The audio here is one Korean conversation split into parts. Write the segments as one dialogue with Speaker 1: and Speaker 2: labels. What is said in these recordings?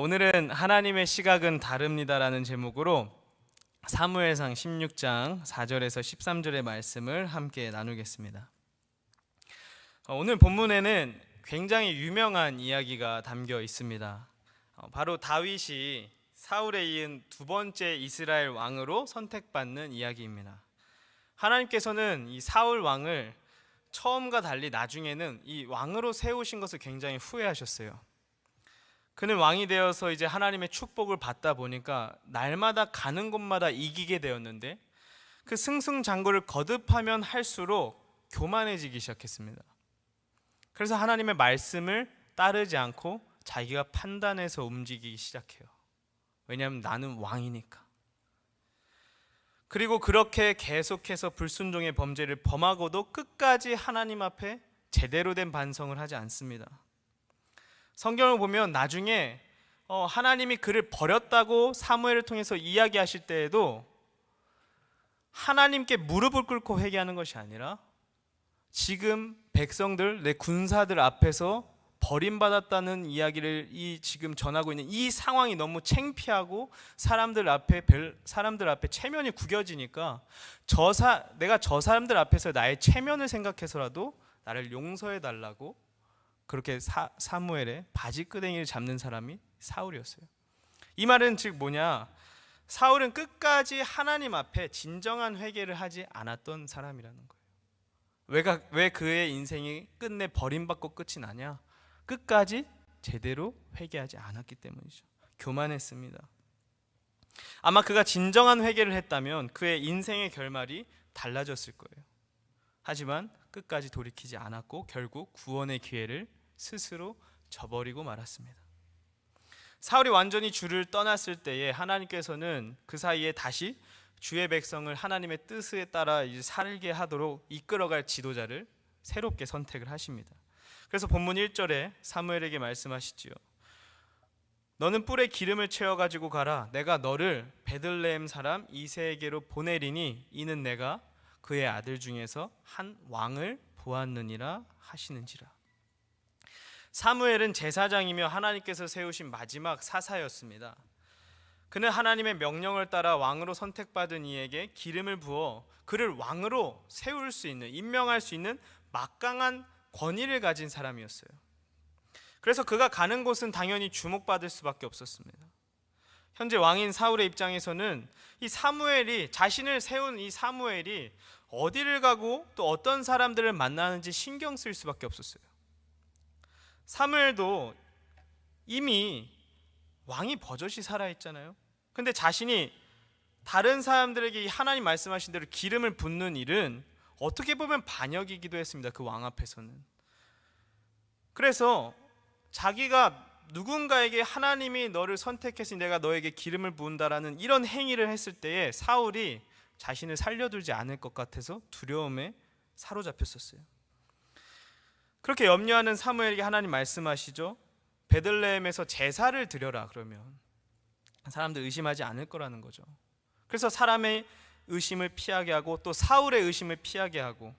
Speaker 1: 오늘은 하나님의 시각은 다릅니다라는 제목으로 사무엘상 16장 4절에서 13절의 말씀을 함께 나누겠습니다. 오늘 본문에는 굉장히 유명한 이야기가 담겨 있습니다. 바로 다윗이 사울에 이은 두 번째 이스라엘 왕으로 선택받는 이야기입니다. 하나님께서는 이 사울 왕을 처음과 달리 나중에는 이 왕으로 세우신 것을 굉장히 후회하셨어요. 그는 왕이 되어서 이제 하나님의 축복을 받다 보니까 날마다 가는 곳마다 이기게 되었는데 그 승승장구를 거듭하면 할수록 교만해지기 시작했습니다. 그래서 하나님의 말씀을 따르지 않고 자기가 판단해서 움직이기 시작해요. 왜냐하면 나는 왕이니까. 그리고 그렇게 계속해서 불순종의 범죄를 범하고도 끝까지 하나님 앞에 제대로 된 반성을 하지 않습니다. 성경을 보면 나중에 하나님이 그를 버렸다고 사무엘을 통해서 이야기하실 때에도 하나님께 무릎을 꿇고 회개하는 것이 아니라 지금 백성들, 내 군사들 앞에서 버림받았다는 이야기를 지금 전하고 있는 이 상황이 너무 창피하고 사람들 앞에 체면이 구겨지니까 내가 저 사람들 앞에서 나의 체면을 생각해서라도 나를 용서해 달라고 그렇게 사무엘의 바지끄댕이를 잡는 사람이 사울이었어요. 이 말은 즉 뭐냐? 사울은 끝까지 하나님 앞에 진정한 회개를 하지 않았던 사람이라는 거예요. 왜 그의 인생이 끝내 버림받고 끝이 나냐? 끝까지 제대로 회개하지 않았기 때문이죠. 교만했습니다. 아마 그가 진정한 회개를 했다면 그의 인생의 결말이 달라졌을 거예요. 하지만 끝까지 돌이키지 않았고 결국 구원의 기회를 스스로 저버리고 말았습니다. 사울이 완전히 주를 떠났을 때에 하나님께서는 그 사이에 다시 주의 백성을 하나님의 뜻에 따라 살게 하도록 이끌어갈 지도자를 새롭게 선택을 하십니다. 그래서 본문 1절에 사무엘에게 말씀하시지요. 너는 뿔에 기름을 채워가지고 가라. 내가 너를 베들레헴 사람 이새에게로 보내리니 이는 내가 그의 아들 중에서 한 왕을 보았느니라 하시는지라. 사무엘은 제사장이며 하나님께서 세우신 마지막 사사였습니다. 그는 하나님의 명령을 따라 왕으로 선택받은 이에게 기름을 부어 그를 왕으로 세울 수 있는, 임명할 수 있는 막강한 권위를 가진 사람이었어요. 그래서 그가 가는 곳은 당연히 주목받을 수밖에 없었습니다. 현재 왕인 사울의 입장에서는 자신을 세운 이 사무엘이 어디를 가고 또 어떤 사람들을 만나는지 신경 쓸 수밖에 없었어요. 사무엘도 이미 왕이 버젓이 살아있잖아요. 근데 자신이 다른 사람들에게 하나님 말씀하신 대로 기름을 붓는 일은 어떻게 보면 반역이기도 했습니다. 그 왕 앞에서는. 그래서 자기가 누군가에게 하나님이 너를 선택했으니 내가 너에게 기름을 부은다라는 이런 행위를 했을 때에 사울이 자신을 살려두지 않을 것 같아서 두려움에 사로잡혔었어요. 그렇게 염려하는 사무엘에게 하나님 말씀하시죠. 베들레헴에서 제사를 드려라. 그러면 사람들 의심하지 않을 거라는 거죠. 그래서 사람의 의심을 피하게 하고 또 사울의 의심을 피하게 하고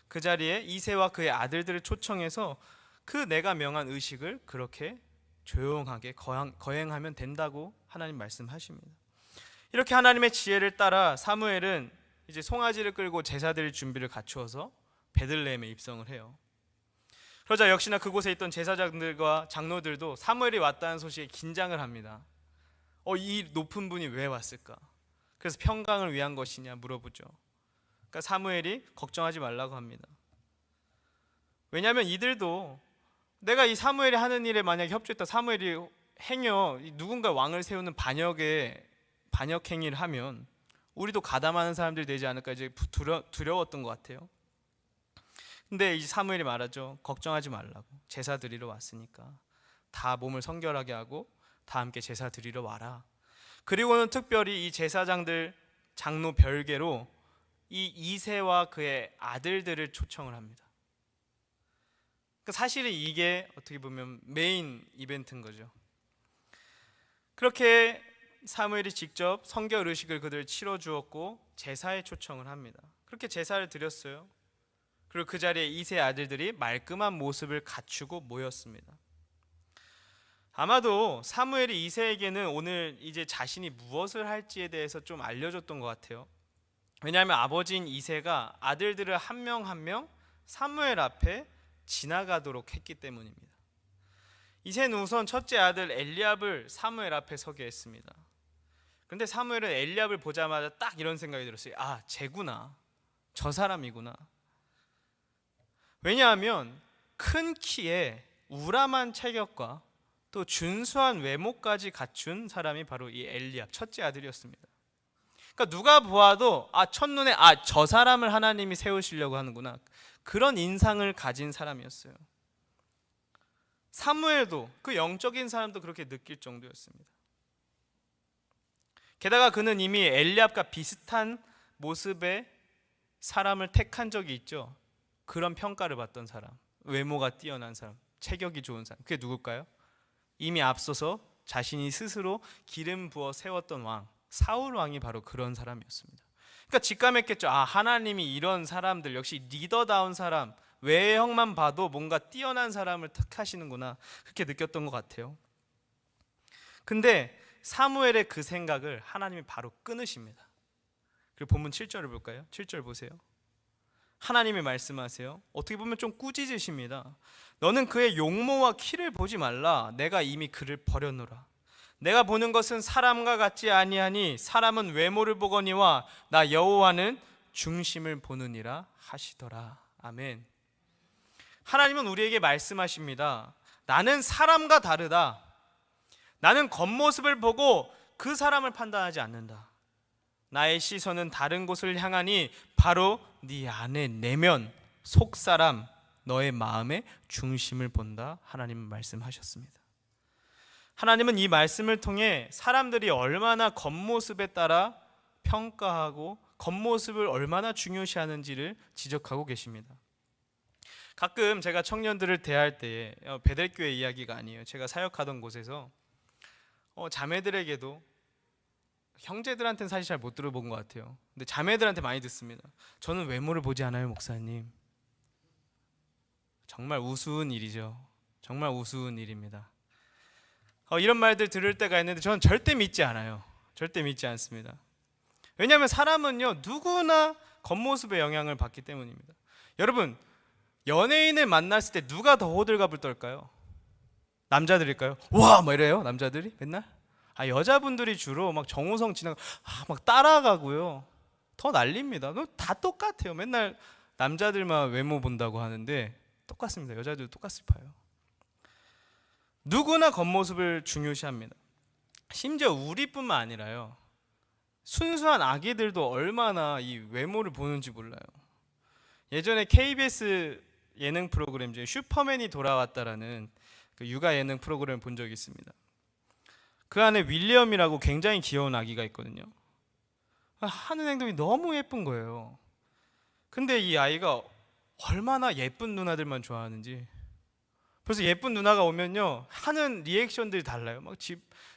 Speaker 1: 그 자리에 이새와 그의 아들들을 초청해서 그 내가 명한 의식을 그렇게 조용하게 거행하면 된다고 하나님 말씀하십니다. 이렇게 하나님의 지혜를 따라 사무엘은 이제 송아지를 끌고 제사 드릴 준비를 갖추어서 베들레헴에 입성을 해요. 그러자 역시나 그곳에 있던 제사장들과 장로들도 사무엘이 왔다는 소식에 긴장을 합니다. 이 높은 분이 왜 왔을까? 그래서 평강을 위한 것이냐 물어보죠. 그러니까 사무엘이 걱정하지 말라고 합니다. 왜냐하면 이들도 내가 이 사무엘이 하는 일에 만약에 협조했다, 사무엘이 누군가 왕을 세우는 반역 행위를 하면 우리도 가담하는 사람들이 되지 않을까 이제 두려웠던 것 같아요. 근데 이 사무엘이 말하죠. 걱정하지 말라고. 제사 드리러 왔으니까 다 몸을 성결하게 하고 다 함께 제사 드리러 와라. 그리고는 특별히 이 제사장들 장로 별개로 이 이새와 그의 아들들을 초청을 합니다. 사실은 이게 어떻게 보면 메인 이벤트인 거죠. 그렇게 사무엘이 직접 성결 의식을 그들 치러 주었고 제사에 초청을 합니다. 그렇게 제사를 드렸어요. 그리고 그 자리에 이새 아들들이 말끔한 모습을 갖추고 모였습니다. 아마도 사무엘이 이새에게는 오늘 이제 자신이 무엇을 할지에 대해서 좀 알려줬던 것 같아요. 왜냐하면 아버지인 이새가 아들들을 한 명 한 명 사무엘 앞에 지나가도록 했기 때문입니다. 이새는 우선 첫째 아들 엘리압을 사무엘 앞에 서게 했습니다. 그런데 사무엘은 엘리압을 보자마자 딱 이런 생각이 들었어요. 아, 쟤구나. 저 사람이구나. 왜냐하면 큰 키에 우람한 체격과 또 준수한 외모까지 갖춘 사람이 바로 이 엘리압 첫째 아들이었습니다. 그러니까 누가 보아도 첫눈에 저 사람을 하나님이 세우시려고 하는구나, 그런 인상을 가진 사람이었어요. 사무엘도 그 영적인 사람도 그렇게 느낄 정도였습니다. 게다가 그는 이미 엘리압과 비슷한 모습의 사람을 택한 적이 있죠. 그런 평가를 받던 사람, 외모가 뛰어난 사람, 체격이 좋은 사람, 그게 누굴까요? 이미 앞서서 자신이 스스로 기름 부어 세웠던 왕 사울 왕이 바로 그런 사람이었습니다. 그러니까 직감했겠죠. 하나님이 이런 사람들, 역시 리더다운 사람, 외형만 봐도 뭔가 뛰어난 사람을 택하시는구나, 그렇게 느꼈던 것 같아요. 근데 사무엘의 그 생각을 하나님이 바로 끊으십니다. 그리고 본문 7절을 볼까요? 7절 보세요. 하나님이 말씀하세요. 어떻게 보면 좀 꾸짖으십니다. 너는 그의 용모와 키를 보지 말라. 내가 이미 그를 버렸노라. 내가 보는 것은 사람과 같지 아니하니 사람은 외모를 보거니와 나 여호와는 중심을 보느니라 하시더라. 아멘. 하나님은 우리에게 말씀하십니다. 나는 사람과 다르다. 나는 겉모습을 보고 그 사람을 판단하지 않는다. 나의 시선은 다른 곳을 향하니 바로 네 안의 내면, 속사람, 너의 마음의 중심을 본다. 하나님은 말씀하셨습니다. 하나님은 이 말씀을 통해 사람들이 얼마나 겉모습에 따라 평가하고 겉모습을 얼마나 중요시하는지를 지적하고 계십니다. 가끔 제가 청년들을 대할 때에 베델교회 이야기가 아니에요. 제가 사역하던 곳에서 자매들에게도, 형제들한테는 사실 잘 못 들어본 것 같아요. 근데 자매들한테 많이 듣습니다. 저는 외모를 보지 않아요, 목사님. 정말 우스운 일이죠. 정말 우스운 일입니다. 이런 말들 들을 때가 있는데 저는 절대 믿지 않아요. 절대 믿지 않습니다. 왜냐하면 사람은요, 누구나 겉모습의 영향을 받기 때문입니다. 여러분, 연예인을 만났을 때 누가 더 호들갑을 떨까요? 남자들일까요? 와! 막 이래요, 남자들이 맨날? 여자분들이 주로 막 정우성 지나가 막 따라가고요. 더 난립니다. 다 똑같아요. 맨날 남자들만 외모 본다고 하는데 똑같습니다. 여자들도 똑같이 봐요. 누구나 겉모습을 중요시합니다. 심지어 우리뿐만 아니라요, 순수한 아기들도 얼마나 이 외모를 보는지 몰라요. 예전에 KBS 예능 프로그램 중에 슈퍼맨이 돌아왔다라는 그 육아 예능 프로그램을 본 적이 있습니다. 그 안에 윌리엄이라고 굉장히 귀여운 아기가 있거든요. 하는 행동이 너무 예쁜 거예요. 근데 이 아이가 얼마나 예쁜 누나들만 좋아하는지, 그래서 예쁜 누나가 오면요, 하는 리액션들이 달라요. 막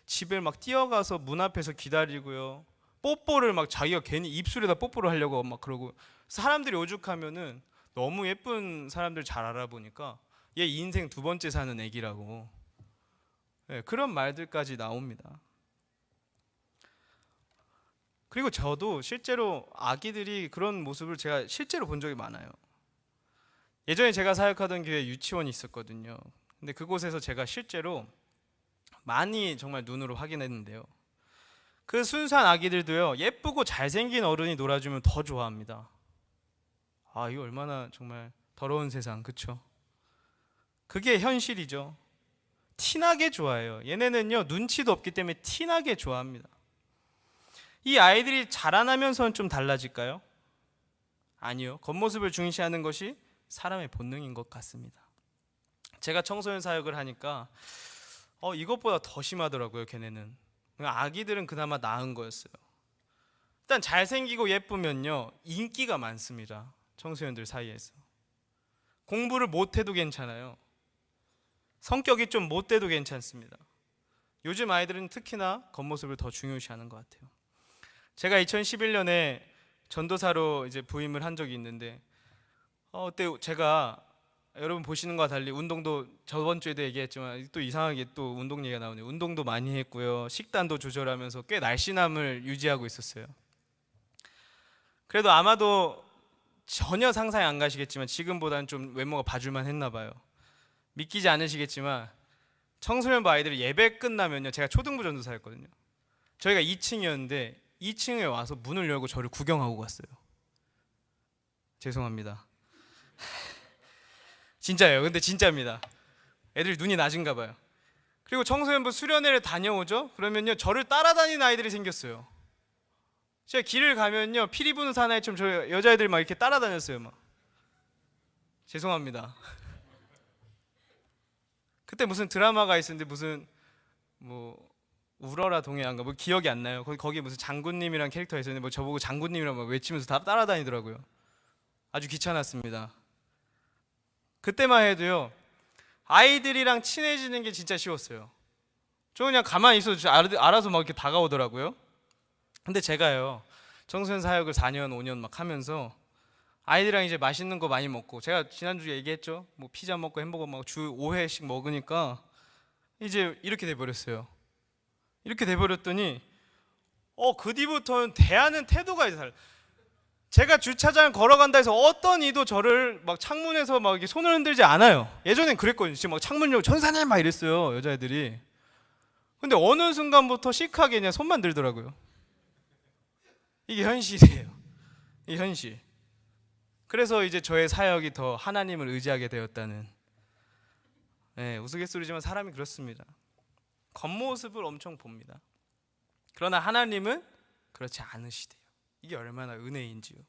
Speaker 1: 집에 막 뛰어가서 문 앞에서 기다리고요, 뽀뽀를 막 자기가 괜히 입술에다 뽀뽀를 하려고 막 그러고, 사람들이 오죽하면은 너무 예쁜 사람들 잘 알아보니까 얘 인생 두 번째 사는 애기라고, 그런 말들까지 나옵니다. 그리고 저도 실제로 아기들이 그런 모습을 제가 실제로 본 적이 많아요. 예전에 제가 사역하던 교회에 유치원이 있었거든요. 근데 그곳에서 제가 실제로 많이 정말 눈으로 확인했는데요, 그 순수한 아기들도요, 예쁘고 잘생긴 어른이 놀아주면 더 좋아합니다. 이거 얼마나 정말 더러운 세상, 그쵸? 그게 현실이죠. 티나게 좋아해요. 얘네는요, 눈치도 없기 때문에 티나게 좋아합니다. 이 아이들이 자라나면서는 좀 달라질까요? 아니요. 겉모습을 중시하는 것이 사람의 본능인 것 같습니다. 제가 청소년 사역을 하니까 이것보다 더 심하더라고요. 걔네는. 아기들은 그나마 나은 거였어요. 일단 잘생기고 예쁘면요, 인기가 많습니다. 청소년들 사이에서. 공부를 못해도 괜찮아요. 성격이 좀 못돼도 괜찮습니다. 요즘 아이들은 특히나 겉모습을 더 중요시하는 것 같아요. 제가 2011년에 전도사로 이제 부임을 한 적이 있는데, 그때 제가 여러분 보시는 것과 달리 운동도 저번 주에도 얘기했지만 또 이상하게 또 운동 얘기가 나오네요. 운동도 많이 했고요. 식단도 조절하면서 꽤 날씬함을 유지하고 있었어요. 그래도 아마도 전혀 상상이 안 가시겠지만 지금보다는 좀 외모가 봐줄만 했나 봐요. 믿기지 않으시겠지만 청소년부 아이들이 예배 끝나면요, 제가 초등부 전도사였거든요. 저희가 2층이었는데 2층에 와서 문을 열고 저를 구경하고 갔어요. 죄송합니다. 진짜예요. 근데 진짜입니다. 애들 눈이 낮은가 봐요. 그리고 청소년부 수련회를 다녀오죠. 그러면요, 저를 따라다니는 아이들이 생겼어요. 제가 길을 가면요, 피리 부는 사나이처럼 저 여자애들이 막 이렇게 따라다녔어요. 막. 죄송합니다. 그때 무슨 드라마가 있었는데 무슨 뭐 울어라 동해안가 뭐 기억이 안 나요. 거기 무슨 장군님이란 캐릭터가 있었는데 뭐 저보고 장군님이라고 막 외치면서 다 따라다니더라고요. 아주 귀찮았습니다. 그때만 해도요, 아이들이랑 친해지는 게 진짜 쉬웠어요. 저 그냥 가만히 있어도 알아서 막 이렇게 다가오더라고요. 근데 제가요, 청소년 사역을 4년 5년 막 하면서 아이들이랑 이제 맛있는 거 많이 먹고, 제가 지난주에 얘기했죠, 뭐 피자 먹고 햄버거 먹고 주 5회씩 먹으니까 이제 이렇게 돼버렸어요. 이렇게 돼버렸더니 그 뒤부터는 대하는 태도가 이제 달라요. 제가 주차장을 걸어간다 해서 어떤 이도 저를 막 창문에서 막 이렇게 손을 흔들지 않아요. 예전엔 그랬거든요. 지금 막 창문 열고 전사님 막 이랬어요, 여자애들이. 근데 어느 순간부터 시크하게 그냥 손만 들더라고요. 이게 현실이에요. 이 현실. 그래서 이제 저의 사역이 더 하나님을 의지하게 되었다는, 우스갯소리지만 사람이 그렇습니다. 겉모습을 엄청 봅니다. 그러나 하나님은 그렇지 않으시대요. 이게 얼마나 은혜인지요.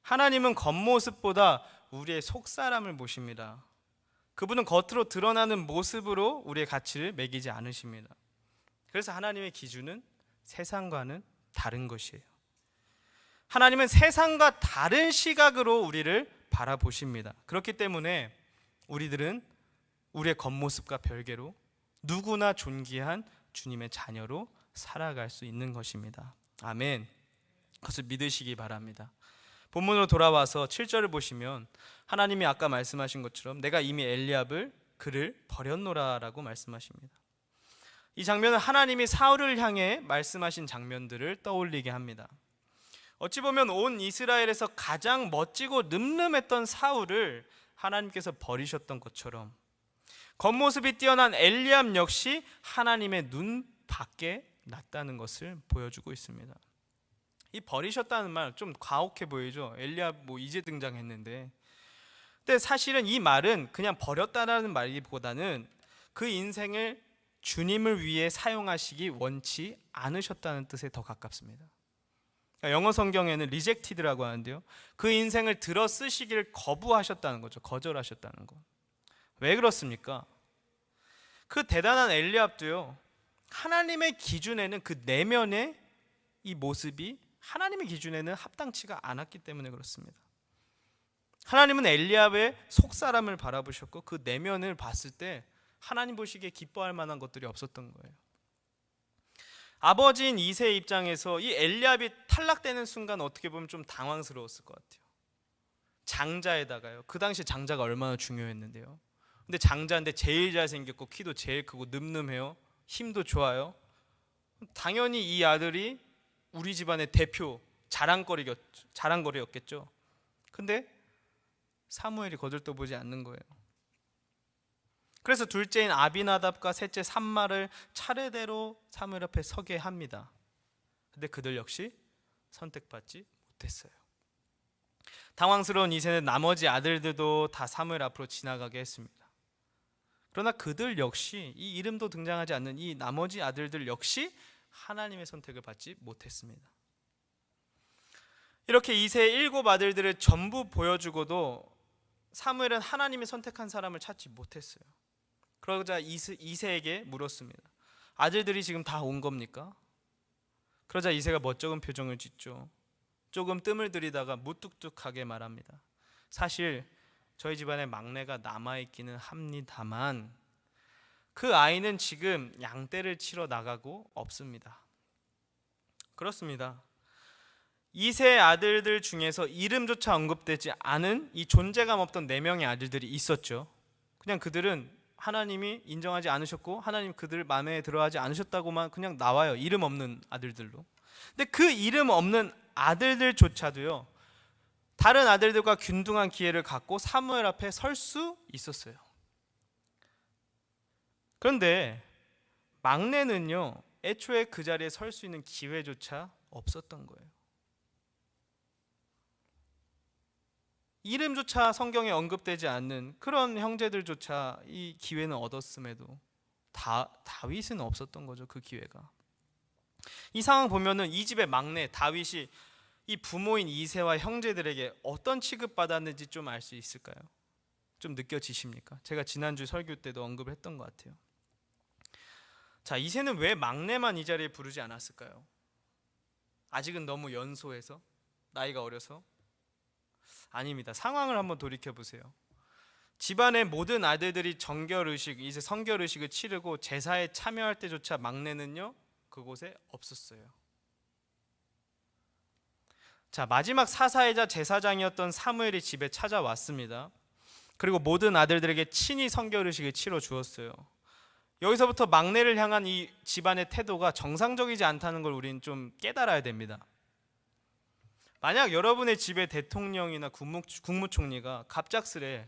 Speaker 1: 하나님은 겉모습보다 우리의 속사람을 보십니다. 그분은 겉으로 드러나는 모습으로 우리의 가치를 매기지 않으십니다. 그래서 하나님의 기준은 세상과는 다른 것이에요. 하나님은 세상과 다른 시각으로 우리를 바라보십니다. 그렇기 때문에 우리들은 우리의 겉모습과 별개로 누구나 존귀한 주님의 자녀로 살아갈 수 있는 것입니다. 아멘. 그것을 믿으시기 바랍니다. 본문으로 돌아와서 7절을 보시면 하나님이 아까 말씀하신 것처럼 내가 이미 엘리압을 그를 버렸노라라고 말씀하십니다. 이 장면은 하나님이 사울을 향해 말씀하신 장면들을 떠올리게 합니다. 어찌 보면 온 이스라엘에서 가장 멋지고 늠름했던 사울을 하나님께서 버리셨던 것처럼 겉모습이 뛰어난 엘리압 역시 하나님의 눈 밖에 났다는 것을 보여주고 있습니다. 이 버리셨다는 말 좀 가혹해 보이죠. 엘리압 뭐 이제 등장했는데. 근데 사실은 이 말은 그냥 버렸다라는 말이보다는 그 인생을 주님을 위해 사용하시기 원치 않으셨다는 뜻에 더 가깝습니다. 영어 성경에는 rejected라고 하는데요, 그 인생을 들어 쓰시기를 거부하셨다는 거죠. 거절하셨다는 거. 왜 그렇습니까? 그 대단한 엘리압도요, 하나님의 기준에는 그 내면의 이 모습이 하나님의 기준에는 합당치가 않았기 때문에 그렇습니다. 하나님은 엘리압의 속사람을 바라보셨고 그 내면을 봤을 때 하나님 보시기에 기뻐할 만한 것들이 없었던 거예요. 아버지인 이새의 입장에서 이 엘리압이 탈락되는 순간 어떻게 보면 좀 당황스러웠을 것 같아요. 장자에다가요, 그 당시 장자가 얼마나 중요했는데요. 근데 장자인데 제일 잘생겼고 키도 제일 크고 늠름해요. 힘도 좋아요. 당연히 이 아들이 우리 집안의 대표 자랑거리였겠죠. 근데 사무엘이 거들떠보지 않는 거예요. 그래서 둘째인 아비나답과 셋째 삼마를 차례대로 사무엘 앞에 서게 합니다. 근데 그들 역시 선택받지 못했어요. 당황스러운 이새는 나머지 아들들도 다 사무엘 앞으로 지나가게 했습니다. 그러나 그들 역시, 이 이름도 등장하지 않는 이 나머지 아들들 역시 하나님의 선택을 받지 못했습니다. 이렇게 이새의 7 아들들을 전부 보여주고도 사무엘은 하나님이 선택한 사람을 찾지 못했어요. 그러자 이새에게 물었습니다. 아들들이 지금 다 온 겁니까? 그러자 이새가 멋쩍은 표정을 짓죠. 조금 뜸을 들이다가 무뚝뚝하게 말합니다. 사실 저희 집안에 막내가 남아있기는 합니다만 그 아이는 지금 양떼를 치러 나가고 없습니다. 그렇습니다. 이세 아들들 중에서 이름조차 언급되지 않은 이 존재감 없던 네 명의 아들들이 있었죠. 그냥 그들은 하나님이 인정하지 않으셨고 하나님 그들 마음에 들어하지 않으셨다고만 그냥 나와요. 이름 없는 아들들로. 근데 그 이름 없는 아들들조차도요, 다른 아들들과 균등한 기회를 갖고 사무엘 앞에 설 수 있었어요. 그런데 막내는요, 애초에 그 자리에 설 수 있는 기회조차 없었던 거예요. 이름조차 성경에 언급되지 않는 그런 형제들조차 이 기회는 얻었음에도 다윗은 없었던 거죠. 그 기회가. 이 상황 보면은 이 집의 막내 다윗이 이 부모인 이새와 형제들에게 어떤 취급받았는지 좀 알 수 있을까요? 좀 느껴지십니까? 제가 지난주 설교 때도 언급을 했던 것 같아요. 자, 이새는 왜 막내만 이 자리에 부르지 않았을까요? 아직은 너무 연소해서? 나이가 어려서? 아닙니다. 상황을 한번 돌이켜 보세요. 집안의 모든 아들들이 정결의식, 이제 성결의식을 치르고 제사에 참여할 때조차 막내는요, 그곳에 없었어요. 자, 마지막 사사이자 제사장이었던 사무엘이 집에 찾아왔습니다. 그리고 모든 아들들에게 친히 성결의식을 치러 주었어요. 여기서부터 막내를 향한 이 집안의 태도가 정상적이지 않다는 걸 우리는 좀 깨달아야 됩니다. 만약 여러분의 집에 대통령이나 국무총리가 갑작스레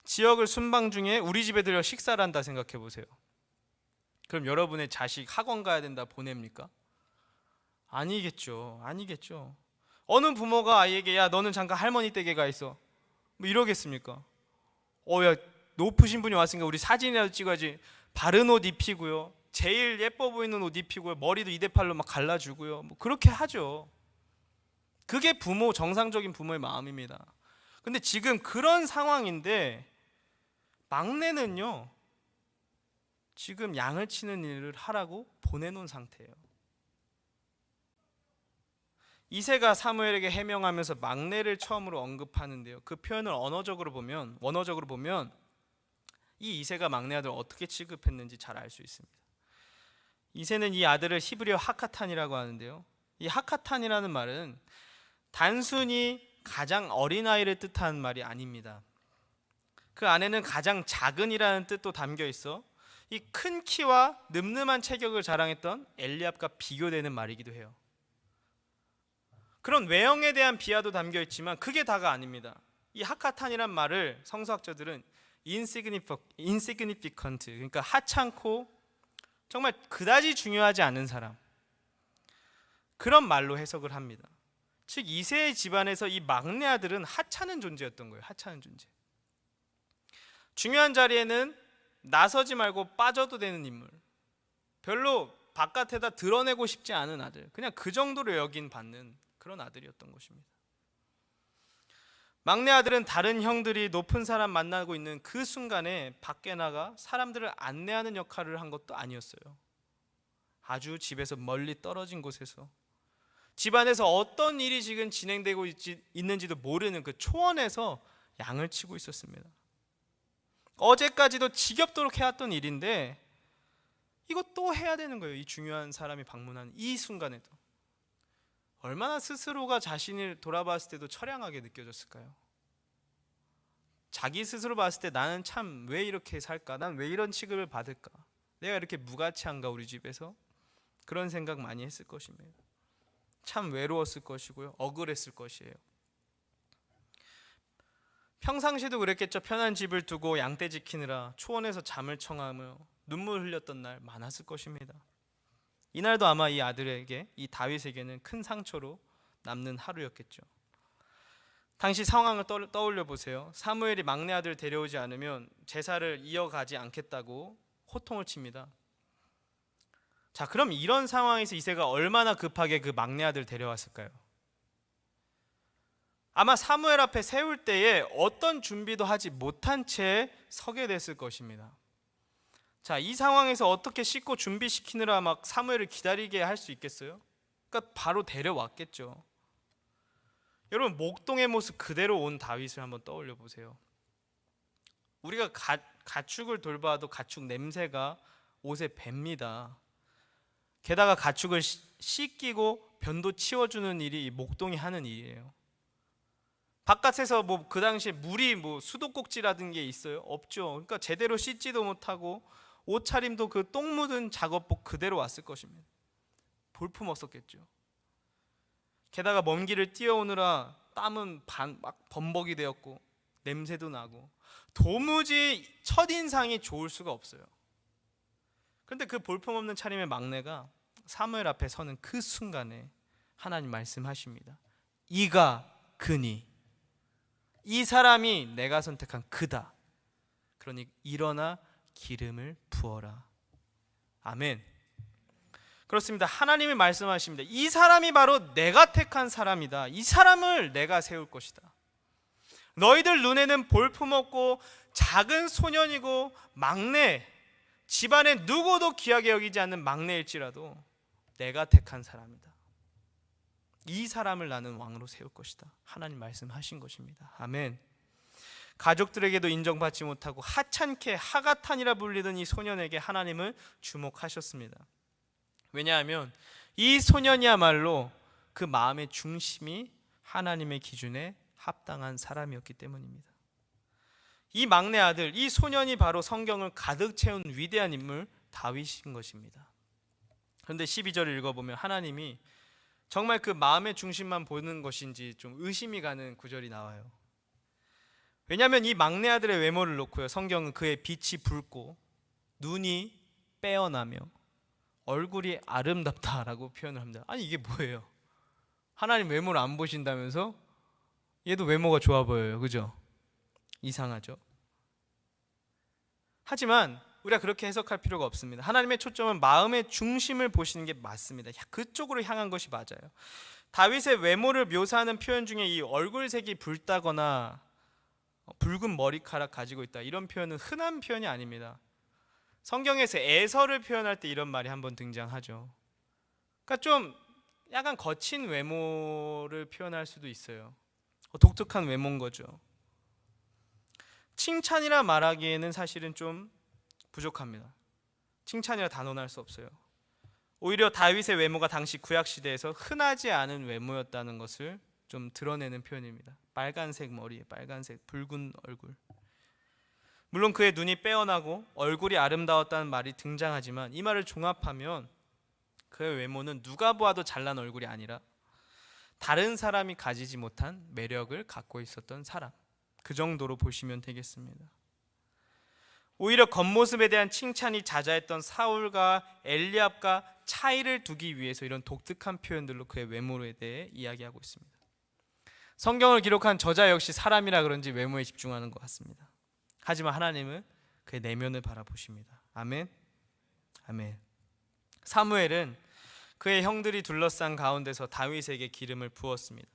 Speaker 1: 지역을 순방 중에 우리 집에 들여 식사를 한다 생각해 보세요. 그럼 여러분의 자식 학원 가야 된다 보냅니까? 아니겠죠. 어느 부모가 아이에게 야 너는 잠깐 할머니 댁에 가 있어 뭐 이러겠습니까? 야 높으신 분이 왔으니까 우리 사진이라도 찍어야지. 바른 옷 입히고요, 제일 예뻐 보이는 옷 입히고요, 머리도 2대8로 막 갈라주고요, 뭐 그렇게 하죠. 그게 정상적인 부모의 마음입니다. 근데 지금 그런 상황인데 막내는요, 지금 양을 치는 일을 하라고 보내놓은 상태예요. 이새가 사무엘에게 해명하면서 막내를 처음으로 언급하는데요, 그 표현을 원어적으로 보면 이 이새가 막내 아들을 어떻게 취급했는지 잘 알 수 있습니다. 이새는 이 아들을 히브리어 하카탄이라고 하는데요, 이 하카탄이라는 말은 단순히 가장 어린 아이를 뜻하는 말이 아닙니다. 그 안에는 가장 작은이라는 뜻도 담겨 있어 이 큰 키와 늠름한 체격을 자랑했던 엘리압과 비교되는 말이기도 해요. 그런 외형에 대한 비하도 담겨 있지만 그게 다가 아닙니다. 이 하카탄이란 말을 성서학자들은 insignificant, 그러니까 하찮고 정말 그다지 중요하지 않은 사람, 그런 말로 해석을 합니다. 즉 이새의 집안에서 이 막내 아들은 하찮은 존재였던 거예요. 하찮은 존재. 중요한 자리에는 나서지 말고 빠져도 되는 인물, 별로 바깥에다 드러내고 싶지 않은 아들, 그냥 그 정도로 받는 그런 아들이었던 것입니다. 막내 아들은 다른 형들이 높은 사람 만나고 있는 그 순간에 밖에 나가 사람들을 안내하는 역할을 한 것도 아니었어요. 아주 집에서 멀리 떨어진 곳에서 집안에서 어떤 일이 지금 진행되고 있는지도 모르는 그 초원에서 양을 치고 있었습니다. 어제까지도 지겹도록 해왔던 일인데 이거 또 해야 되는 거예요. 이 중요한 사람이 방문한 이 순간에도. 얼마나 스스로가 자신을 돌아봤을 때도 처량하게 느껴졌을까요? 자기 스스로 봤을 때 나는 참 왜 이렇게 살까? 난 왜 이런 취급을 받을까? 내가 이렇게 무가치한가 우리 집에서? 그런 생각 많이 했을 것입니다. 참 외로웠을 것이고요, 억울했을 것이에요. 평상시도 그랬겠죠. 편한 집을 두고 양떼 지키느라 초원에서 잠을 청하며 눈물 흘렸던 날 많았을 것입니다. 이날도 아마 이 아들에게, 이 다윗에게는 큰 상처로 남는 하루였겠죠. 당시 상황을 떠올려 보세요. 사무엘이 막내 아들을 데려오지 않으면 제사를 이어가지 않겠다고 호통을 칩니다. 자, 그럼 이런 상황에서 이새가 얼마나 급하게 그 막내 아들을 데려왔을까요? 아마 사무엘 앞에 세울 때에 어떤 준비도 하지 못한 채 서게 됐을 것입니다. 자, 이 상황에서 어떻게 씻고 준비시키느라 막 사무엘을 기다리게 할 수 있겠어요? 그러니까 바로 데려왔겠죠. 여러분, 목동의 모습 그대로 온 다윗을 한번 떠올려 보세요. 우리가 가축을 돌봐도 가축 냄새가 옷에 뱄니다. 게다가 가축을 씻기고 변도 치워주는 일이 이 목동이 하는 일이에요. 바깥에서 뭐 그 당시에 물이 뭐 수도꼭지라든 게 있어요? 없죠. 그러니까 제대로 씻지도 못하고 옷차림도 그 똥 묻은 작업복 그대로 왔을 것입니다. 볼품 없었겠죠. 게다가 먼 길을 뛰어오느라 땀은 막 범벅이 되었고 냄새도 나고 도무지 첫인상이 좋을 수가 없어요. 그런데 그 볼품없는 차림의 막내가 사무엘 앞에 서는 그 순간에 하나님 말씀하십니다. 이가 그니, 이 사람이 내가 선택한 그다. 그러니 일어나 기름을 부어라. 아멘. 그렇습니다. 하나님이 말씀하십니다. 이 사람이 바로 내가 택한 사람이다. 이 사람을 내가 세울 것이다. 너희들 눈에는 볼품없고 작은 소년이고 막내, 집안에 누구도 귀하게 여기지 않는 막내일지라도 내가 택한 사람이다. 이 사람을 나는 왕으로 세울 것이다. 하나님 말씀하신 것입니다. 아멘. 가족들에게도 인정받지 못하고 하찮게 하가탄이라 불리던 이 소년에게 하나님은 주목하셨습니다. 왜냐하면 이 소년이야말로 그 마음의 중심이 하나님의 기준에 합당한 사람이었기 때문입니다. 이 막내 아들, 이 소년이 바로 성경을 가득 채운 위대한 인물 다윗인 것입니다. 그런데 12절을 읽어보면 하나님이 정말 그 마음의 중심만 보는 것인지 좀 의심이 가는 구절이 나와요. 왜냐하면 이 막내 아들의 외모를 놓고요, 성경은 그의 빛이 붉고 눈이 빼어나며 얼굴이 아름답다라고 표현을 합니다. 아니 이게 뭐예요? 하나님 외모를 안 보신다면서 얘도 외모가 좋아 보여요. 그죠? 이상하죠? 하지만 우리가 그렇게 해석할 필요가 없습니다. 하나님의 초점은 마음의 중심을 보시는 게 맞습니다. 그쪽으로 향한 것이 맞아요. 다윗의 외모를 묘사하는 표현 중에 이 얼굴색이 붉다거나 붉은 머리카락 가지고 있다, 이런 표현은 흔한 표현이 아닙니다. 성경에서 에서를 표현할 때 이런 말이 한번 등장하죠. 그러니까 좀 약간 거친 외모를 표현할 수도 있어요. 독특한 외모인 거죠. 칭찬이라 말하기에는 사실은 좀 부족합니다. 칭찬이라 단언할 수 없어요. 오히려 다윗의 외모가 당시 구약시대에서 흔하지 않은 외모였다는 것을 좀 드러내는 표현입니다. 빨간색 머리에 빨간색 붉은 얼굴. 물론 그의 눈이 빼어나고 얼굴이 아름다웠다는 말이 등장하지만 이 말을 종합하면 그의 외모는 누가 보아도 잘난 얼굴이 아니라 다른 사람이 가지지 못한 매력을 갖고 있었던 사람, 그 정도로 보시면 되겠습니다. 오히려 겉모습에 대한 칭찬이 자자했던 사울과 엘리압과 차이를 두기 위해서 이런 독특한 표현들로 그의 외모에 대해 이야기하고 있습니다. 성경을 기록한 저자 역시 사람이라 그런지 외모에 집중하는 것 같습니다. 하지만 하나님은 그의 내면을 바라보십니다. 아멘. 아멘. 사무엘은 그의 형들이 둘러싼 가운데서 다윗에게 기름을 부었습니다.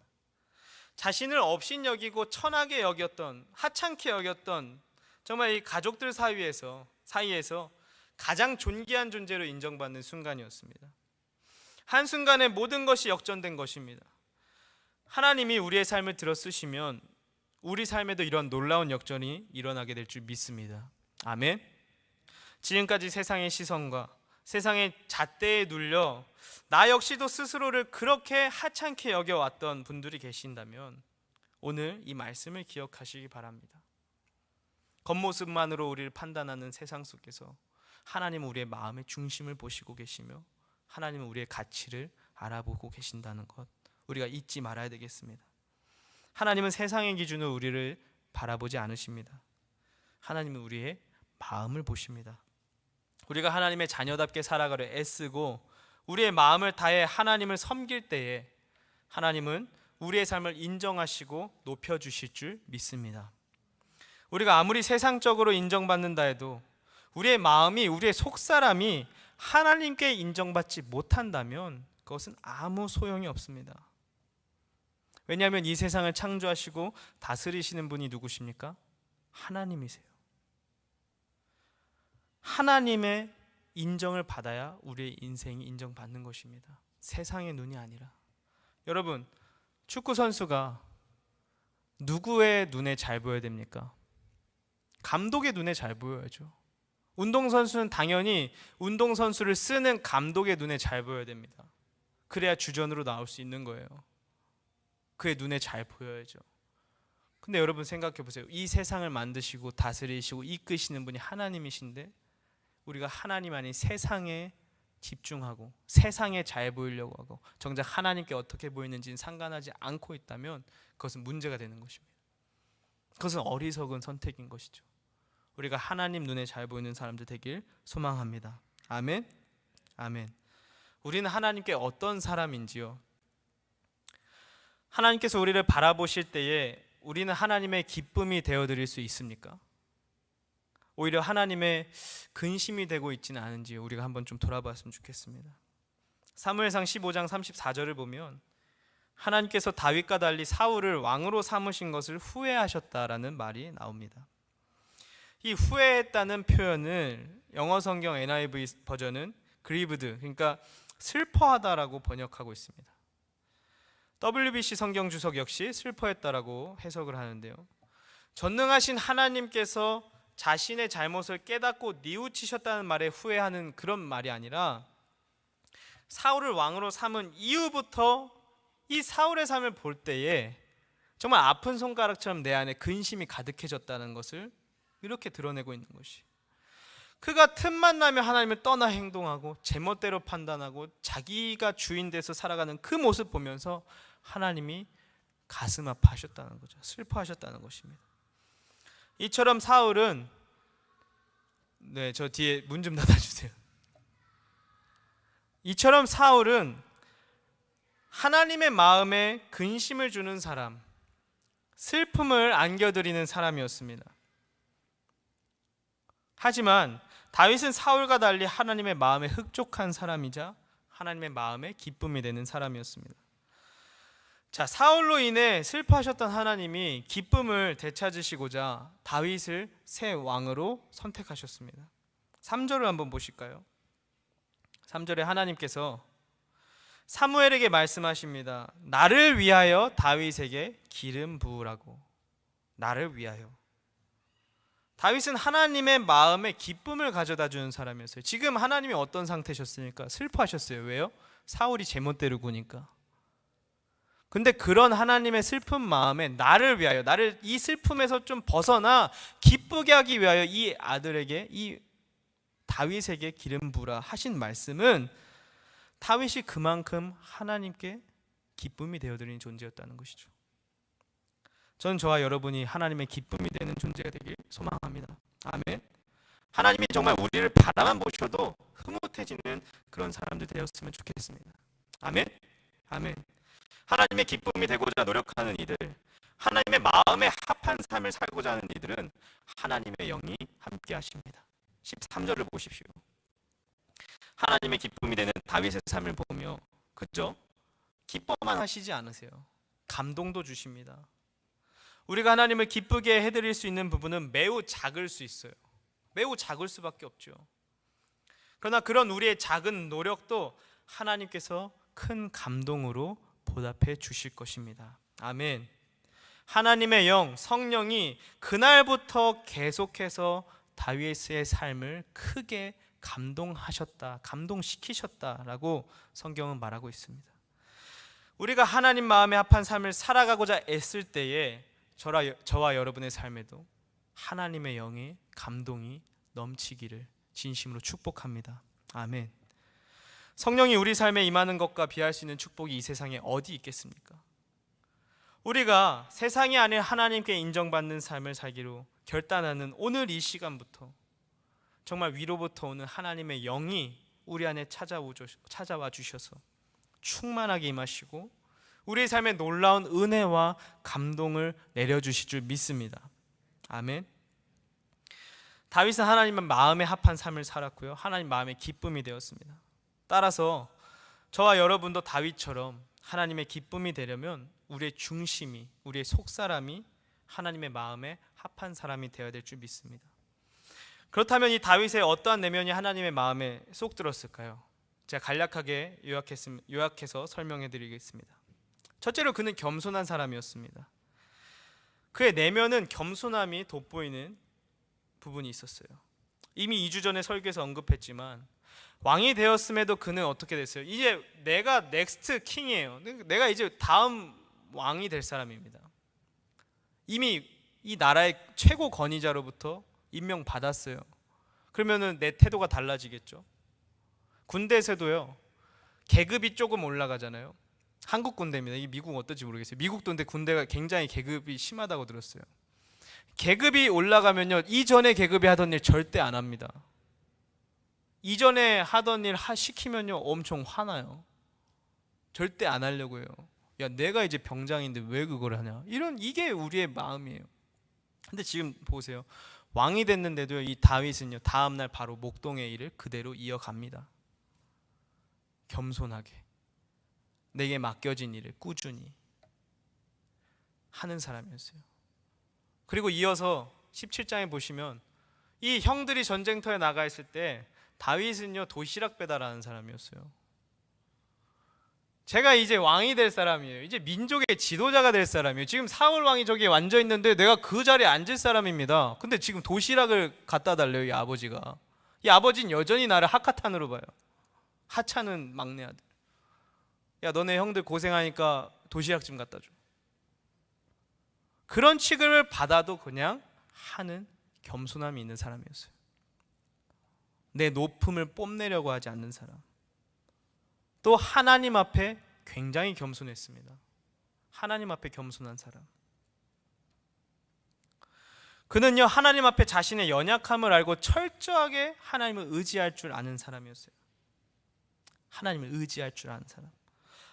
Speaker 1: 자신을 업신 여기고 천하게 여겼던, 하찮게 여겼던 정말 이 가족들 사이에서 가장 존귀한 존재로 인정받는 순간이었습니다. 한순간에 모든 것이 역전된 것입니다. 하나님이 우리의 삶을 들어 쓰시면 우리 삶에도 이런 놀라운 역전이 일어나게 될 줄 믿습니다. 아멘. 지금까지 세상의 시선과 세상의 잣대에 눌려 나 역시도 스스로를 그렇게 하찮게 여겨왔던 분들이 계신다면 오늘 이 말씀을 기억하시기 바랍니다. 겉모습만으로 우리를 판단하는 세상 속에서 하나님은 우리의 마음의 중심을 보시고 계시며 하나님은 우리의 가치를 알아보고 계신다는 것, 우리가 잊지 말아야 되겠습니다. 하나님은 세상의 기준으로 우리를 바라보지 않으십니다. 하나님은 우리의 마음을 보십니다. 우리가 하나님의 자녀답게 살아가려 애쓰고 우리의 마음을 다해 하나님을 섬길 때에 하나님은 우리의 삶을 인정하시고 높여주실 줄 믿습니다. 우리가 아무리 세상적으로 인정받는다 해도 우리의 마음이, 우리의 속사람이 하나님께 인정받지 못한다면 그것은 아무 소용이 없습니다. 왜냐하면 이 세상을 창조하시고 다스리시는 분이 누구십니까? 하나님이세요. 하나님의 인정을 받아야 우리의 인생이 인정받는 것입니다. 세상의 눈이 아니라. 여러분, 축구 선수가 누구의 눈에 잘 보여야 됩니까? 감독의 눈에 잘 보여야죠. 운동선수는 당연히 운동선수를 쓰는 감독의 눈에 잘 보여야 됩니다. 그래야 주전으로 나올 수 있는 거예요. 그의 눈에 잘 보여야죠. 근데 여러분 생각해 보세요. 이 세상을 만드시고 다스리시고 이끄시는 분이 하나님이신데 우리가 하나님 아닌 세상에 집중하고 세상에 잘 보이려고 하고 정작 하나님께 어떻게 보이는지는 상관하지 않고 있다면 그것은 문제가 되는 것입니다. 그것은 어리석은 선택인 것이죠. 우리가 하나님 눈에 잘 보이는 사람들 되길 소망합니다. 아멘. 아멘. 우리는 하나님께 어떤 사람인지요? 하나님께서 우리를 바라보실 때에 우리는 하나님의 기쁨이 되어드릴 수 있습니까? 오히려 하나님의 근심이 되고 있지는 않은지 우리가 한번 좀 돌아봤으면 좋겠습니다. 사무엘상 15장 34절을 보면 하나님께서 다윗과 달리 사울을 왕으로 삼으신 것을 후회하셨다라는 말이 나옵니다. 이 후회했다는 표현을 영어 성경 NIV 버전은 grieved, 그러니까 슬퍼하다라고 번역하고 있습니다. WBC 성경 주석 역시 슬퍼했다라고 해석을 하는데요. 전능하신 하나님께서 자신의 잘못을 깨닫고 뉘우치셨다는 말에 후회하는 그런 말이 아니라 사울을 왕으로 삼은 이후부터 이 사울의 삶을 볼 때에 정말 아픈 손가락처럼 내 안에 근심이 가득해졌다는 것을 이렇게 드러내고 있는 것이, 그가 틈만 나면 하나님을 떠나 행동하고 제멋대로 판단하고 자기가 주인 돼서 살아가는 그 모습 보면서 하나님이 가슴 아파하셨다는 거죠. 슬퍼하셨다는 것입니다. 이처럼 사울은, 저 뒤에 문 좀 닫아주세요. 이처럼 사울은 하나님의 마음에 근심을 주는 사람, 슬픔을 안겨드리는 사람이었습니다. 하지만 다윗은 사울과 달리 하나님의 마음에 흡족한 사람이자 하나님의 마음에 기쁨이 되는 사람이었습니다. 자, 사울로 인해 슬퍼하셨던 하나님이 기쁨을 되찾으시고자 다윗을 새 왕으로 선택하셨습니다. 3절을 한번 보실까요? 3절에 하나님께서 사무엘에게 말씀하십니다. 나를 위하여 다윗에게 기름 부으라고. 나를 위하여. 다윗은 하나님의 마음에 기쁨을 가져다 주는 사람이었어요. 지금 하나님이 어떤 상태셨습니까? 슬퍼하셨어요. 왜요? 사울이 제멋대로 구니까. 근데 그런 하나님의 슬픈 마음에 나를 위하여, 나를 이 슬픔에서 좀 벗어나 기쁘게 하기 위하여 이 아들에게, 이 다윗에게 기름 부으라 하신 말씀은 다윗이 그만큼 하나님께 기쁨이 되어드리는 존재였다는 것이죠. 저는 저와 여러분이 하나님의 기쁨이 되는 존재가 되길 소망합니다. 아멘. 하나님이 정말 우리를 바라만 보셔도 흐뭇해지는 그런 사람들 되었으면 좋겠습니다. 아멘. 아멘. 하나님의 기쁨이 되고자 노력하는 이들, 하나님의 마음에 합한 삶을 살고자 하는 이들은 하나님의 영이 함께 하십니다. 13절을 보십시오. 하나님의 기쁨이 되는 다윗의 삶을 보며, 그죠? 기뻐만 하시지 않으세요. 감동도 주십니다. 우리가 하나님을 기쁘게 해드릴 수 있는 부분은 매우 작을 수 있어요. 매우 작을 수밖에 없죠. 그러나 그런 우리의 작은 노력도 하나님께서 큰 감동으로 보답해 주실 것입니다. 아멘. 하나님의 영, 성령이 그날부터 계속해서 다윗의 삶을 크게 감동하셨다, 감동시키셨다라고 성경은 말하고 있습니다. 우리가 하나님 마음에 합한 삶을 살아가고자 애쓸 때에 저와 여러분의 삶에도 하나님의 영의 감동이 넘치기를 진심으로 축복합니다. 아멘. 성령이 우리 삶에 임하는 것과 비할 수 있는 축복이 이 세상에 어디 있겠습니까? 우리가 세상이 아닌 하나님께 인정받는 삶을 살기로 결단하는 오늘 이 시간부터 정말 위로부터 오는 하나님의 영이 우리 안에 찾아와 주셔서 충만하게 임하시고 우리의 삶에 놀라운 은혜와 감동을 내려주실 줄 믿습니다. 아멘. 다윗은 하나님의 마음에 합한 삶을 살았고요, 하나님 마음의 기쁨이 되었습니다. 따라서 저와 여러분도 다윗처럼 하나님의 기쁨이 되려면 우리의 중심이, 우리의 속사람이 하나님의 마음에 합한 사람이 되어야 될 줄 믿습니다. 그렇다면 이 다윗의 어떠한 내면이 하나님의 마음에 쏙 들었을까요? 제가 간략하게 요약해서 설명해 드리겠습니다. 첫째로 그는 겸손한 사람이었습니다. 그의 내면은 겸손함이 돋보이는 부분이 있었어요. 이미 2주 전에 설교에서 언급했지만 왕이 되었음에도 그는 어떻게 됐어요? 이제 내가 넥스트 킹이에요. 내가 이제 다음 왕이 될 사람입니다. 이미 이 나라의 최고 권위자로부터 임명받았어요. 그러면은 내 태도가 달라지겠죠. 군대에서도요, 계급이 조금 올라가잖아요. 한국 군대입니다. 이 미국 어떨지 모르겠어요. 미국도 근데 군대가 굉장히 계급이 심하다고 들었어요. 계급이 올라가면요, 이전에 계급이 하던 일 절대 안 합니다. 이전에 하던 일 시키면요 엄청 화나요. 절대 안 하려고 해요. 야, 내가 이제 병장인데 왜 그걸 하냐. 이게 우리의 마음이에요. 근데 지금 보세요. 왕이 됐는데도 이 다윗은요, 다음날 바로 목동의 일을 그대로 이어갑니다. 겸손하게 내게 맡겨진 일을 꾸준히 하는 사람이었어요. 그리고 이어서 17장에 보시면 이 형들이 전쟁터에 나가 있을 때 다윗은요 도시락 배달하는 사람이었어요. 제가 이제 왕이 될 사람이에요. 이제 민족의 지도자가 될 사람이에요. 지금 사울 왕이 저기에 앉아 있는데 내가 그 자리에 앉을 사람입니다. 근데 지금 도시락을 갖다 달래요, 이 아버지가. 이 아버지는 여전히 나를 하카탄으로 봐요. 하찮은 막내 아들. 야, 너네 형들 고생하니까 도시락 좀 갖다 줘. 그런 취급을 받아도 그냥 하는 겸손함이 있는 사람이었어요. 내 높음을 뽐내려고 하지 않는 사람. 또 하나님 앞에 굉장히 겸손했습니다. 하나님 앞에 겸손한 사람. 그는요, 하나님 앞에 자신의 연약함을 알고 철저하게 하나님을 의지할 줄 아는 사람이었어요. 하나님을 의지할 줄 아는 사람.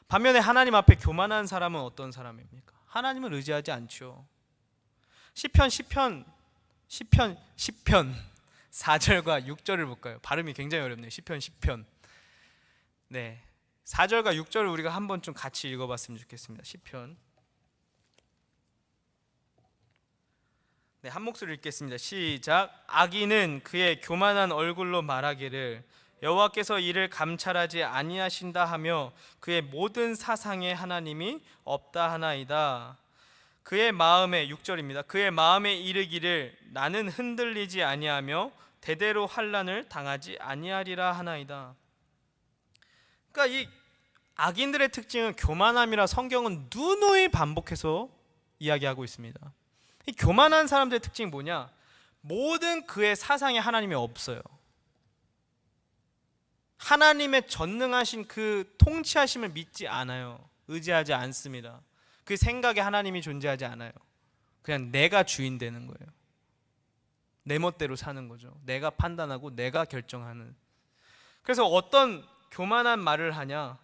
Speaker 1: 반면에 하나님 앞에 교만한 사람은 어떤 사람입니까? 하나님을 의지하지 않죠. 시편 4절과 6절을 볼까요? 발음이 굉장히 어렵네요. 시편 10편. 네, 4절과 6절을 우리가 한번 좀 같이 읽어봤으면 좋겠습니다. 시편. 네, 한 목소리 읽겠습니다. 시작. 악인은 그의 교만한 얼굴로 말하기를 여호와께서 이를 감찰하지 아니하신다 하며 그의 모든 사상에 하나님이 없다 하나이다. 그의 마음에 6절입니다. 그의 마음에 이르기를 나는 흔들리지 아니하며 대대로 환난을 당하지 아니하리라 하나이다. 그러니까 이 악인들의 특징은 교만함이라 성경은 누누이 반복해서 이야기하고 있습니다. 이 교만한 사람들의 특징이 뭐냐? 모든 그의 사상에 하나님이 없어요. 하나님의 전능하신 그 통치하심을 믿지 않아요. 의지하지 않습니다. 그 생각에 하나님이 존재하지 않아요. 그냥 내가 주인 되는 거예요. 내 멋대로 사는 거죠. 내가 판단하고 내가 결정하는. 그래서 어떤 교만한 말을 하냐?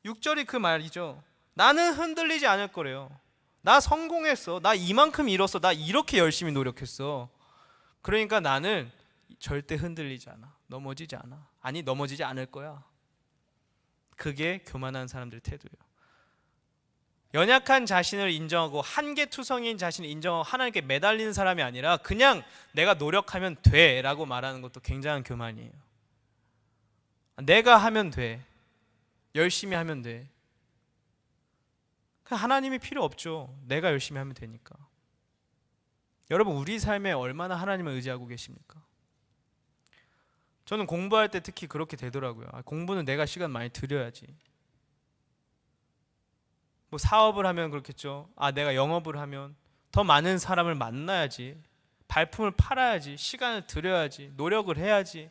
Speaker 1: 6절이 그 말이죠. 나는 흔들리지 않을 거래요. 나 성공했어. 나 이만큼 이뤘어. 나 이렇게 열심히 노력했어. 그러니까 나는 절대 흔들리지 않아. 넘어지지 않아. 아니, 넘어지지 않을 거야. 그게 교만한 사람들의 태도예요. 연약한 자신을 인정하고 한계투성인 자신을 인정하고 하나님께 매달리는 사람이 아니라 그냥 내가 노력하면 돼 라고 말하는 것도 굉장한 교만이에요. 내가 하면 돼. 열심히 하면 돼. 하나님이 필요 없죠. 내가 열심히 하면 되니까. 여러분, 우리 삶에 얼마나 하나님을 의지하고 계십니까? 저는 공부할 때 특히 그렇게 되더라고요. 공부는 내가 시간 많이 들여야지. 뭐 사업을 하면 그렇겠죠. 내가 영업을 하면 더 많은 사람을 만나야지. 발품을 팔아야지. 시간을 들여야지. 노력을 해야지.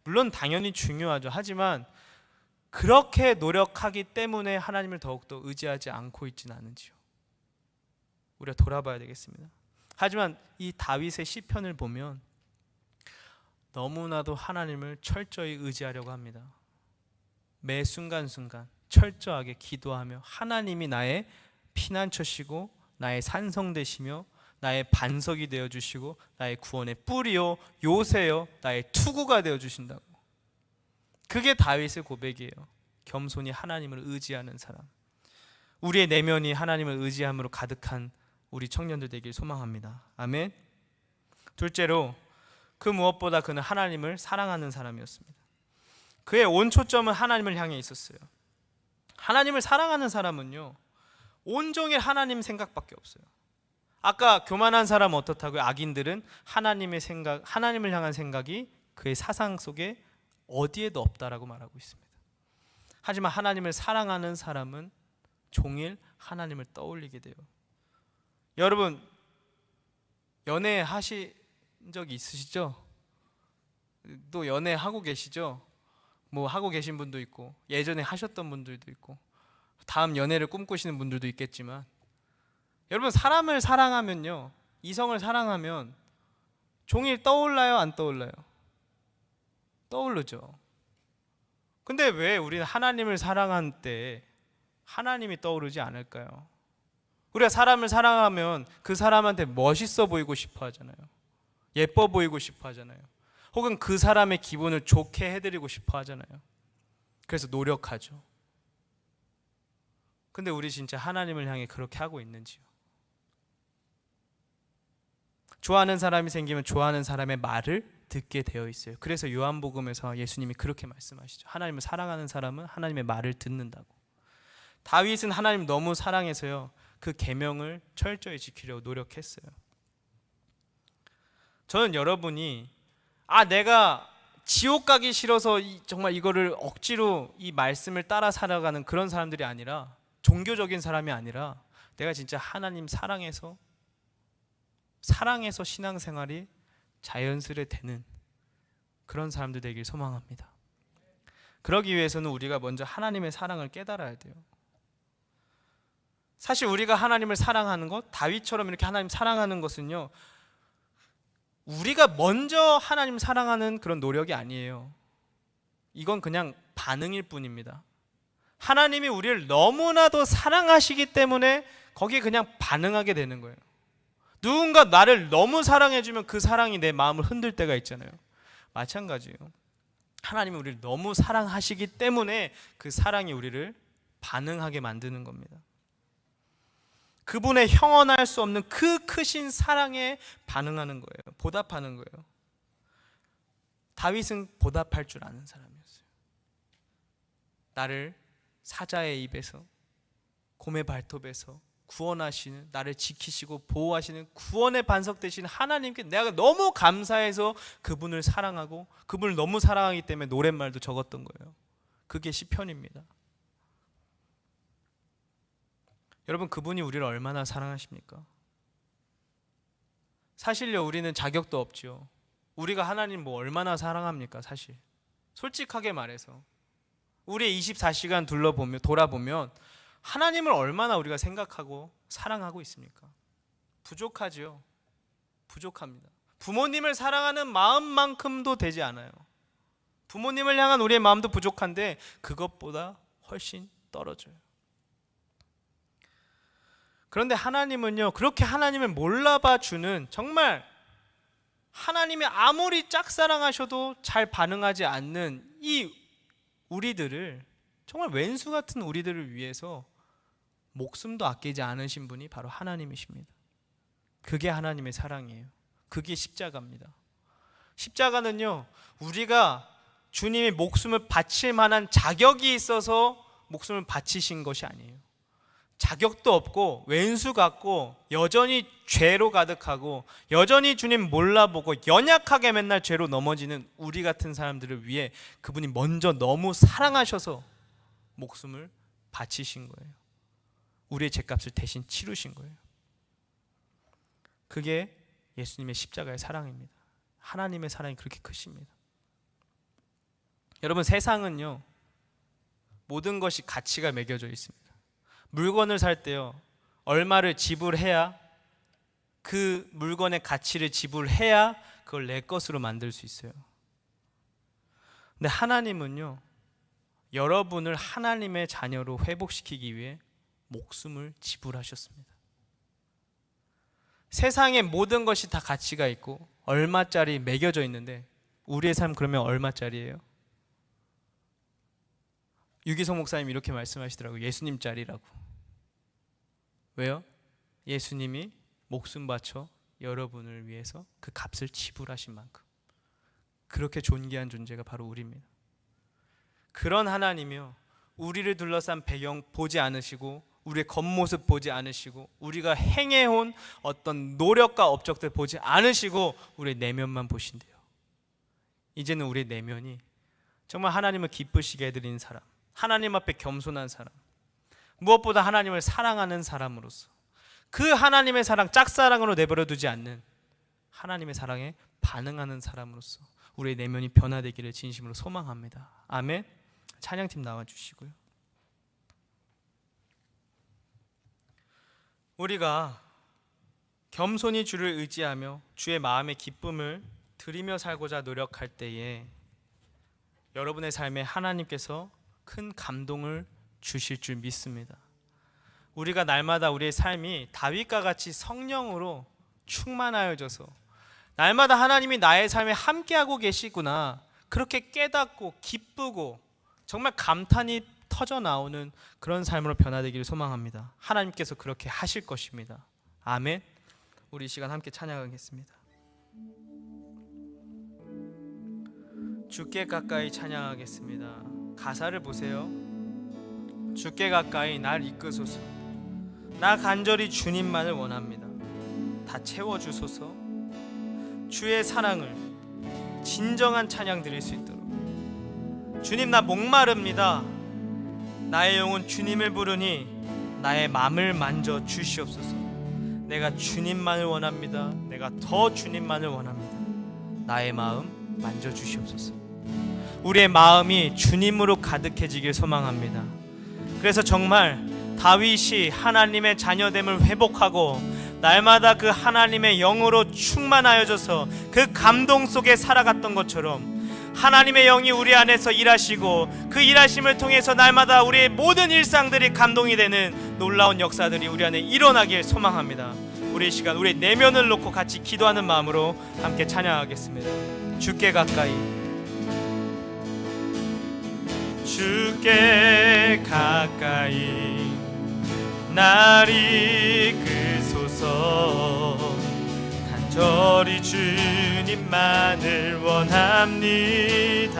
Speaker 1: 물론 당연히 중요하죠. 하지만 그렇게 노력하기 때문에 하나님을 더욱더 의지하지 않고 있지는 않은지요. 우리가 돌아봐야 되겠습니다. 하지만 이 다윗의 시편을 보면 너무나도 하나님을 철저히 의지하려고 합니다. 매 순간순간 철저하게 기도하며 하나님이 나의 피난처시고 나의 산성 되시며 나의 반석이 되어주시고 나의 구원의 뿌리요 요새요 나의 투구가 되어주신다고. 그게 다윗의 고백이에요. 겸손히 하나님을 의지하는 사람. 우리의 내면이 하나님을 의지함으로 가득한 우리 청년들 되길 소망합니다. 아멘. 둘째로, 그 무엇보다 그는 하나님을 사랑하는 사람이었습니다. 그의 온 초점은 하나님을 향해 있었어요. 하나님을 사랑하는 사람은요, 온종일 하나님 생각밖에 없어요. 아까 교만한 사람은 어떻다고요? 악인들은 하나님의 생각, 하나님을 향한 생각이 그의 사상 속에 어디에도 없다라고 말하고 있습니다. 하지만 하나님을 사랑하는 사람은 종일 하나님을 떠올리게 돼요. 여러분 연애하신 적이 있으시죠? 또 연애하고 계시죠? 뭐 하고 계신 분도 있고 예전에 하셨던 분들도 있고 다음 연애를 꿈꾸시는 분들도 있겠지만, 여러분 사람을 사랑하면요, 이성을 사랑하면 종일 떠올라요, 안 떠올라요? 떠오르죠. 근데 왜 우리는 하나님을 사랑할 때 하나님이 떠오르지 않을까요? 우리가 사람을 사랑하면 그 사람한테 멋있어 보이고 싶어 하잖아요. 예뻐 보이고 싶어 하잖아요. 혹은 그 사람의 기분을 좋게 해드리고 싶어 하잖아요. 그래서 노력하죠. 근데 우리 진짜 하나님을 향해 그렇게 하고 있는지요? 좋아하는 사람이 생기면 좋아하는 사람의 말을 듣게 되어 있어요. 그래서 요한복음에서 예수님이 그렇게 말씀하시죠. 하나님을 사랑하는 사람은 하나님의 말을 듣는다고. 다윗은 하나님 너무 사랑해서요, 그 계명을 철저히 지키려고 노력했어요. 저는 여러분이 내가 지옥 가기 싫어서 정말 이거를 억지로 이 말씀을 따라 살아가는 그런 사람들이 아니라, 종교적인 사람이 아니라 내가 진짜 하나님 사랑해서 신앙생활이 자연스레 되는 그런 사람들 되길 소망합니다. 그러기 위해서는 우리가 먼저 하나님의 사랑을 깨달아야 돼요. 사실 우리가 하나님을 사랑하는 것, 다윗처럼 이렇게 하나님 사랑하는 것은요, 우리가 먼저 하나님 사랑하는 그런 노력이 아니에요. 이건 그냥 반응일 뿐입니다. 하나님이 우리를 너무나도 사랑하시기 때문에 거기에 그냥 반응하게 되는 거예요. 누군가 나를 너무 사랑해주면 그 사랑이 내 마음을 흔들 때가 있잖아요. 마찬가지예요. 하나님이 우리를 너무 사랑하시기 때문에 그 사랑이 우리를 반응하게 만드는 겁니다. 그분의 형언할 수 없는 그 크신 사랑에 반응하는 거예요. 보답하는 거예요. 다윗은 보답할 줄 아는 사람이었어요. 나를 사자의 입에서, 곰의 발톱에서 구원하시는, 나를 지키시고 보호하시는 구원의 반석 되신 하나님께 내가 너무 감사해서 그분을 사랑하고, 그분을 너무 사랑하기 때문에 노랫말도 적었던 거예요. 그게 시편입니다. 여러분, 그분이 우리를 얼마나 사랑하십니까? 사실요, 우리는 자격도 없죠. 우리가 하나님 뭐 얼마나 사랑합니까? 사실 솔직하게 말해서 우리의 24시간 돌아보면 하나님을 얼마나 우리가 생각하고 사랑하고 있습니까? 부족하죠. 부족합니다. 부모님을 사랑하는 마음만큼도 되지 않아요. 부모님을 향한 우리의 마음도 부족한데 그것보다 훨씬 떨어져요. 그런데 하나님은요, 그렇게 하나님을 몰라봐 주는, 정말 하나님이 아무리 짝사랑하셔도 잘 반응하지 않는 이 우리들을, 정말 왼수 같은 우리들을 위해서 목숨도 아끼지 않으신 분이 바로 하나님이십니다. 그게 하나님의 사랑이에요. 그게 십자가입니다. 십자가는요, 우리가 주님이 목숨을 바칠 만한 자격이 있어서 목숨을 바치신 것이 아니에요. 자격도 없고 왼수 같고 여전히 죄로 가득하고 여전히 주님 몰라보고 연약하게 맨날 죄로 넘어지는 우리 같은 사람들을 위해 그분이 먼저 너무 사랑하셔서 목숨을 바치신 거예요. 우리의 죄값을 대신 치르신 거예요. 그게 예수님의 십자가의 사랑입니다. 하나님의 사랑이 그렇게 크십니다. 여러분, 세상은요, 모든 것이 가치가 매겨져 있습니다. 물건을 살 때요, 얼마를 지불해야, 그 물건의 가치를 지불해야 그걸 내 것으로 만들 수 있어요. 근데 하나님은요, 여러분을 하나님의 자녀로 회복시키기 위해 목숨을 지불하셨습니다. 세상의 모든 것이 다 가치가 있고 얼마짜리 매겨져 있는데 우리의 삶 그러면 얼마짜리예요? 유기성 목사님 이렇게 말씀하시더라고요. 예수님짜리라고. 왜요? 예수님이 목숨 바쳐 여러분을 위해서 그 값을 지불하신 만큼 그렇게 존귀한 존재가 바로 우리입니다. 그런 하나님이요, 우리를 둘러싼 배경 보지 않으시고 우리의 겉모습 보지 않으시고 우리가 행해온 어떤 노력과 업적들 보지 않으시고 우리의 내면만 보신대요. 이제는 우리의 내면이 정말 하나님을 기쁘시게 해드리는 사람, 하나님 앞에 겸손한 사람, 무엇보다 하나님을 사랑하는 사람으로서 그 하나님의 사랑, 짝사랑으로 내버려 두지 않는 하나님의 사랑에 반응하는 사람으로서 우리의 내면이 변화되기를 진심으로 소망합니다. 아멘. 찬양팀 나와주시고요. 우리가 겸손히 주를 의지하며 주의 마음의 기쁨을 드리며 살고자 노력할 때에 여러분의 삶에 하나님께서 큰 감동을 주실 줄 믿습니다. 우리가 날마다 우리의 삶이 다윗과 같이 성령으로 충만하여져서 날마다 하나님이 나의 삶에 함께하고 계시구나, 그렇게 깨닫고 기쁘고 정말 감탄이 터져 나오는 그런 삶으로 변화되기를 소망합니다. 하나님께서 그렇게 하실 것입니다. 아멘. 우리 이 시간 함께 찬양하겠습니다. 주께 가까이 찬양하겠습니다. 가사를 보세요. 주께 가까이 날 이끄소서. 나 간절히 주님만을 원합니다. 다 채워주소서. 주의 사랑을 진정한 찬양 드릴 수 있도록. 주님, 나 목마릅니다. 나의 영혼 주님을 부르니 나의 맘을 만져 주시옵소서. 내가 주님만을 원합니다. 내가 더 주님만을 원합니다. 나의 마음 만져 주시옵소서. 우리의 마음이 주님으로 가득해지길 소망합니다. 그래서 정말 다윗이 하나님의 자녀됨을 회복하고 날마다 그 하나님의 영으로 충만하여져서 그 감동 속에 살아갔던 것처럼 하나님의 영이 우리 안에서 일하시고 그 일하심을 통해서 날마다 우리의 모든 일상들이 감동이 되는 놀라운 역사들이 우리 안에 일어나길 소망합니다. 우리 이 시간 우리의 내면을 놓고 같이 기도하는 마음으로 함께 찬양하겠습니다. 주께 가까이, 주께 가까이 날 이끄소서. 간절히 주님만을 원합니다.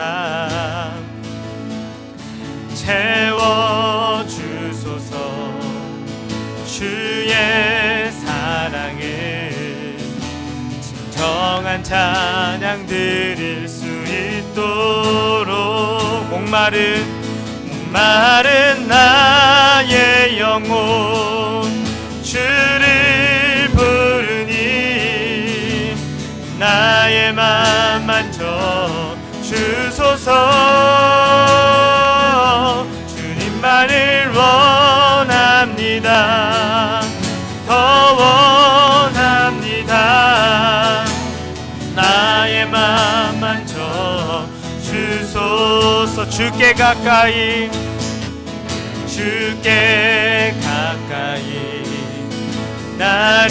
Speaker 1: 채워주소서. 주의 사랑을 진정한 찬양 드릴 수 있도록 목마른 나의 영혼 주를 부르니 나의 맘 만져 주소서. 주님만을 원합니다. 더 원합니다. 나의 맘 만져 주소서. 주께 가까이, 주께 가까이 날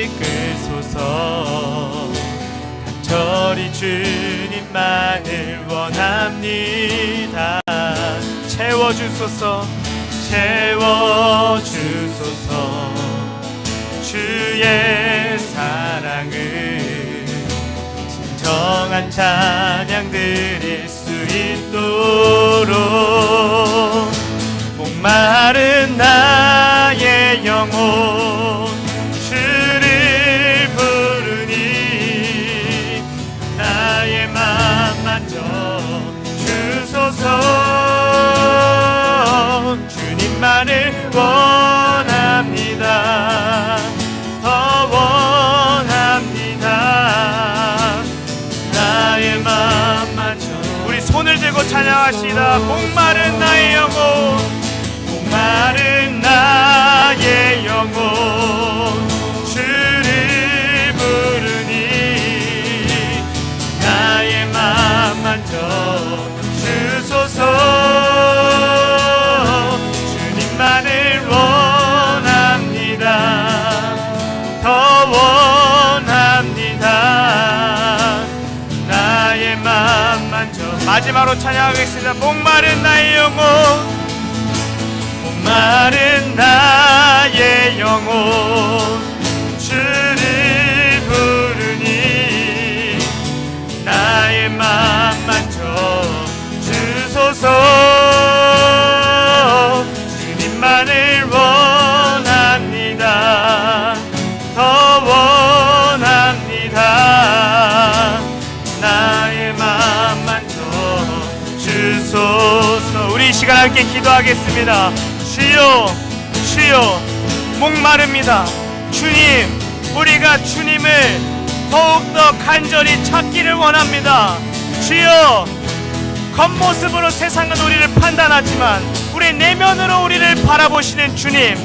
Speaker 1: 이끄소서. 간절히 주님만을 원합니다. 채워주소서. 채워주소서. 주의 사랑을 진정한 찬양 드릴 수 있도록 목마른 나의 영혼 주를 부르니 나의 맘 만져 주소서. 주님만을 원합니다. 더 원합니다. 나의 맘 만져. 우리 손을 들고 찬양하시다. 목마른 나의 영혼, 목마른 나의 영혼 주를 부르니 나의 맘 만져 주소서. 주님만을 원합니다. 더 원합니다. 나의 맘 만져. 마지막으로 찬양하겠습니다. 목마른 나의 영혼, 목마른 나의 영혼 주를 부르니 나의 맘 만져 주소서. 주님만을 원합니다. 더 원합니다. 나의 맘 만져 함께 기도하겠습니다. 주여, 주여, 목마릅니다. 주님, 우리가 주님을 더욱더 간절히 찾기를 원합니다. 주여, 겉모습으로 세상은 우리를 판단하지만 우리 내면으로 우리를 바라보시는 주님,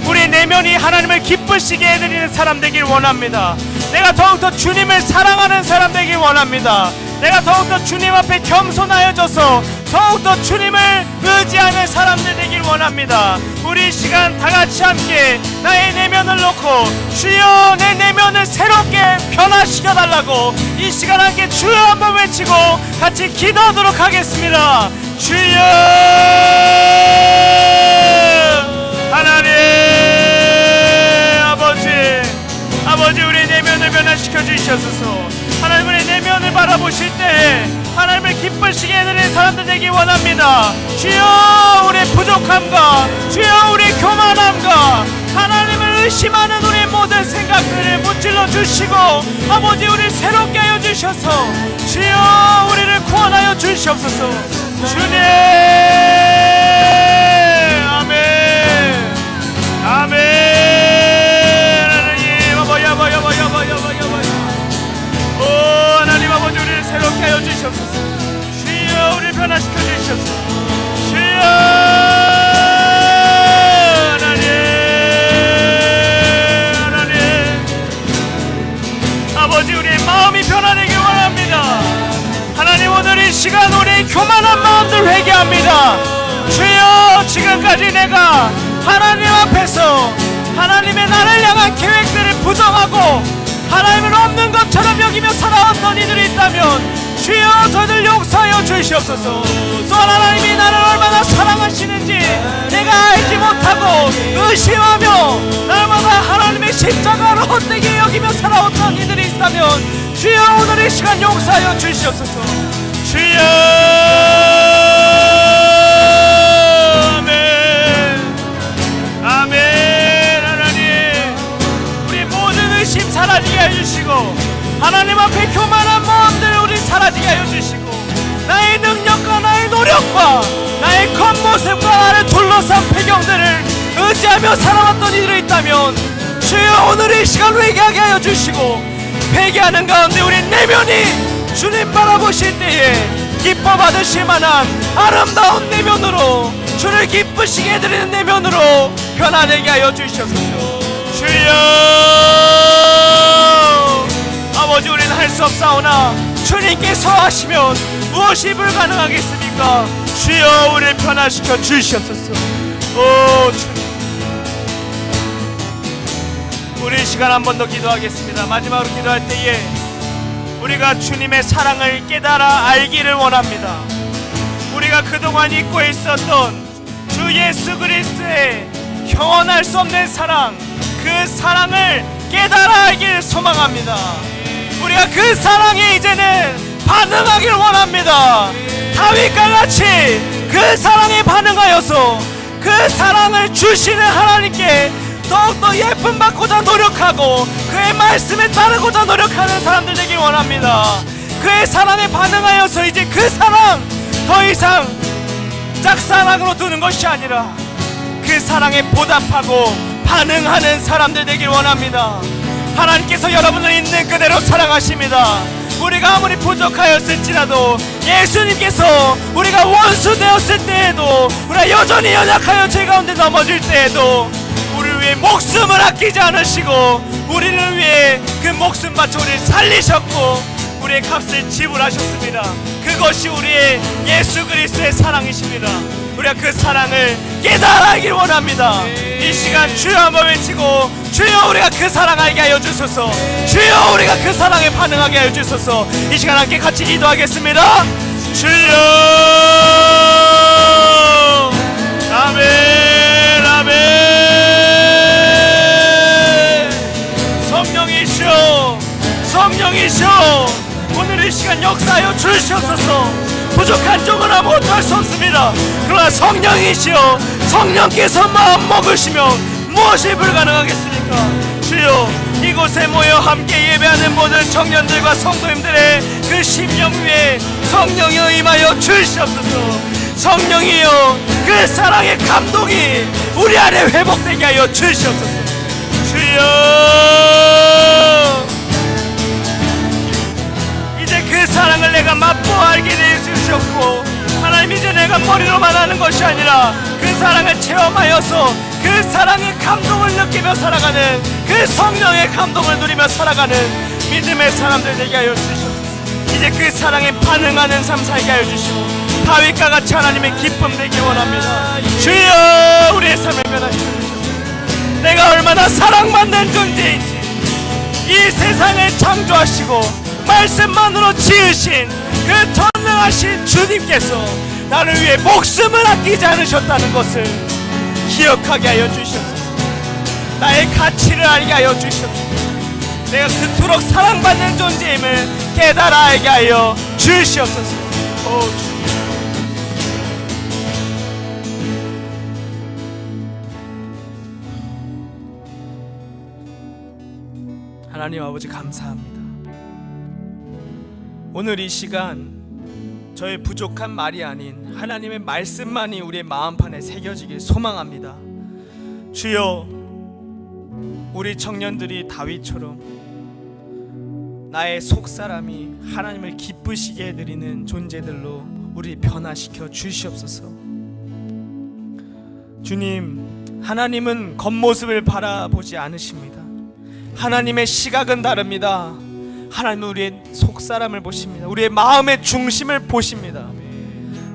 Speaker 1: 우리 내면이 하나님을 기쁘시게 해드리는 사람 되길 원합니다. 내가 더욱더 주님을 사랑하는 사람 되길 원합니다. 내가 더욱더 주님 앞에 겸손하여져서 더욱더 주님을 의지하는 사람들 되길 원합니다. 우리 이 시간 다같이 함께 나의 내면을 놓고 주여, 내 내면을 새롭게 변화시켜달라고 이 시간 함께 주여 한번 외치고 같이 기도하도록 하겠습니다. 주여, 하나님 아버지, 우리 내면을 변화시켜 주시옵소서. 하나님, 우리 내면을 바라보실 때 하나님을 기쁘시게 해드리는 사람들 되기 원합니다. 주여, 우리 부족함과 주여, 우리 교만함과 하나님을 의심하는 우리 모든 생각들을 무찔러 주시고 아버지, 우리를 새롭게 하여 주셔서 주여, 우리를 구원하여 주시옵소서. 주님, 아멘, 아멘. 하나님 아버지, 우리를 새롭게 하여 주시옵소서. 주여, 우리를 변화시켜 주시옵소서. 주여, 하나님 아버지, 우리의 마음이 변화되길 원합니다. 하나님, 오늘 이 시간 우리의 교만한 마음들 회개합니다. 주여, 지금까지 내가 하나님 앞에서 하나님의 나를 향한 계획들을 부정하고 하나님을 없는 것처럼 여기며 살아왔던 이들이 있다면 주여, 저희들 용서하여 주시옵소서. 또한 하나님이 나를 얼마나 사랑하시는지 내가 알지 못하고 의심하며 날마다 하나님의 십자가를 헛되게 여기며 살아왔던 이들이 있다면 주여, 오늘 이 시간 용서하여 주시옵소서. 주여, 아멘, 아멘. 의심 사라지게 해주시고 하나님 앞에 교만한 마음들 우리 사라지게 해주시고 나의 능력과 나의 노력과 나의 겉모습과 나를 둘러싼 배경들을 의지하며 살아왔던 이들이 있다면 주여, 오늘 이 시간 회개하게 하여 주시고 회개하는 가운데 우리 내면이 주님 바라보실 때에 기뻐 받으실 만한 아름다운 내면으로 주를 기쁘시게 해드리는 내면으로 변화되게 하여 주시옵소서. 주여, 아버지, 우리는 할 수 없사오나 주님께서 하시면 무엇이 불가능하겠습니까? 주여, 우리를 변화시켜 주시옵소서. 오 주님, 우리 이 시간 한 번 더 기도하겠습니다. 마지막으로 기도할 때에 우리가 주님의 사랑을 깨달아 알기를 원합니다. 우리가 그동안 잊고 있었던 주 예수 그리스도의 형언할 수 없는 사랑, 그 사랑을 깨달아 알기를 소망합니다. 우리가 그 사랑에 이제는 반응하길 원합니다. 다윗과 같이 그 사랑에 반응하여서 그 사랑을 주시는 하나님께 더욱더 예쁨 받고자 노력하고 그의 말씀에 따르고자 노력하는 사람들 되길 원합니다. 그의 사랑에 반응하여서 이제 그 사랑 더 이상 짝사랑으로 두는 것이 아니라 그 사랑에 보답하고 반응하는 사람들 되길 원합니다. 하나님께서 여러분을 있는 그대로 사랑하십니다. 우리가 아무리 부족하였을지라도 예수님께서 우리가 원수 되었을 때에도 우리가 여전히 연약하여 죄 가운데 넘어질 때에도 우리를 위해 목숨을 아끼지 않으시고 우리를 위해 그 목숨 바쳐 우리를 살리셨고 우리의 값을 지불하셨습니다. 그것이 우리의 예수 그리스도의 사랑이십니다. 우리가 그 사랑을 깨달아 알길 원합니다. 이 시간 주여 한번 외치고 주여, 우리가 그 사랑 알게 하여 주소서. 주여, 우리가 그 사랑에 반응하게 하여 주소서. 이 시간 함께 같이 기도하겠습니다. 주여, 아멘, 아멘. 성령이시여, 성령이시여, 오늘 이 시간 역사하여 주시옵소서. 부족한 쪽은 아무것도 할 수 없습니다. 그러나 성령이시여, 성령께서 마음 먹으시면 무엇이 불가능하겠습니까? 주여, 이곳에 모여 함께 예배하는 모든 청년들과 성도님들의 그 심령 위에 성령이 임하여 주시옵소서. 성령이여, 그 사랑의 감동이 우리 안에 회복되게 하여 주시옵소서. 주여, 이제 그 사랑을 내가 맛보아 알게 해 주셨고, 하나님 이제 내가 머리로만 하는 것이 아니라 그 사랑을 체험하여서 그 사랑의 감동을 느끼며 살아가는, 그 성령의 감동을 누리며 살아가는 믿음의 사람들 되게 하여 주시옵소서. 이제 그 사랑에 반응하는 삶 살게 하여 주시고, 다윗과 같이 하나님의 기쁨 되기 원합니다. 주여, 우리의 삶을 변화시켜 주시옵소서. 내가 얼마나 사랑받는 존재인지, 이 세상을 창조하시고 말씀만으로 지으신 그 전능하신 주님께서 나를 위해 목숨을 아끼지 않으셨다는 것을 기억하게 하여 주시옵소서. 나의 가치를 알게 하여 주시옵소서. 내가 그토록 사랑받는 존재임을 깨달아 알게 하여 주시옵소서. 오 주. 하나님 아버지 감사합니다. 오늘 이 시간 저의 부족한 말이 아닌 하나님의 말씀만이 우리의 마음판에 새겨지길 소망합니다. 주여, 우리 청년들이 다윗처럼 나의 속사람이 하나님을 기쁘시게 해드리는 존재들로 우리 변화시켜 주시옵소서. 주님, 하나님은 겉모습을 바라보지 않으십니다. 하나님의 시각은 다릅니다. 하나님은 우리의 속사람을 보십니다. 우리의 마음의 중심을 보십니다.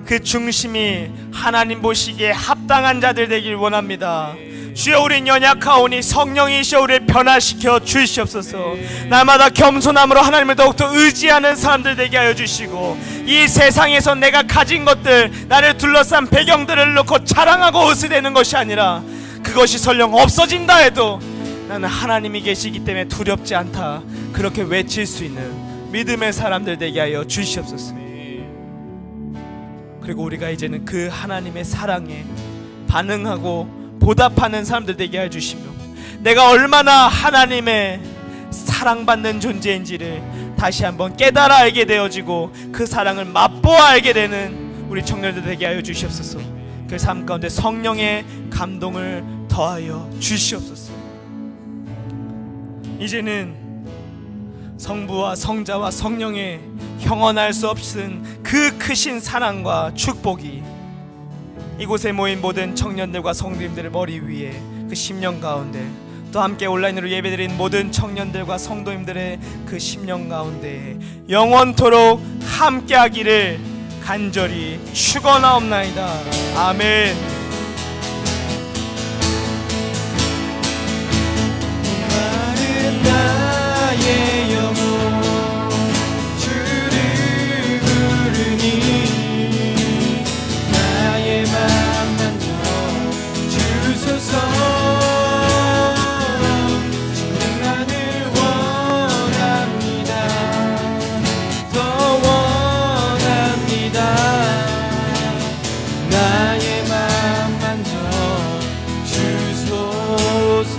Speaker 1: 그 중심이 하나님 보시기에 합당한 자들 되길 원합니다. 주여, 우린 연약하오니 성령이시여 우리를 변화시켜 주시옵소서. 날마다 겸손함으로 하나님을 더욱더 의지하는 사람들 되게 하여 주시고, 이 세상에서 내가 가진 것들, 나를 둘러싼 배경들을 놓고 자랑하고 으스대는 것이 아니라, 그것이 설령 없어진다 해도 나는 하나님이 계시기 때문에 두렵지 않다, 그렇게 외칠 수 있는 믿음의 사람들 되게 하여 주시옵소서. 그리고 우리가 이제는 그 하나님의 사랑에 반응하고 보답하는 사람들 되게 하여 주시며, 내가 얼마나 하나님의 사랑받는 존재인지를 다시 한번 깨달아 알게 되어지고 그 사랑을 맛보아 알게 되는 우리 청년들 되게 하여 주시옵소서. 그 삶 가운데 성령의 감동을 더하여 주시옵소서. 이제는 성부와 성자와 성령의 형언할 수 없은 그 크신 사랑과 축복이 이곳에 모인 모든 청년들과 성도님들의 머리 위에, 그 심령 가운데, 또 함께 온라인으로 예배드린 모든 청년들과 성도님들의 그 심령 가운데 영원토록 함께하기를 간절히 축원하옵나이다. 아멘. 나의 영혼 주를 부르니, 나의 맘 만져 주소서. 주만을 원합니다. 더 원합니다. 나의 맘 만져 주소서.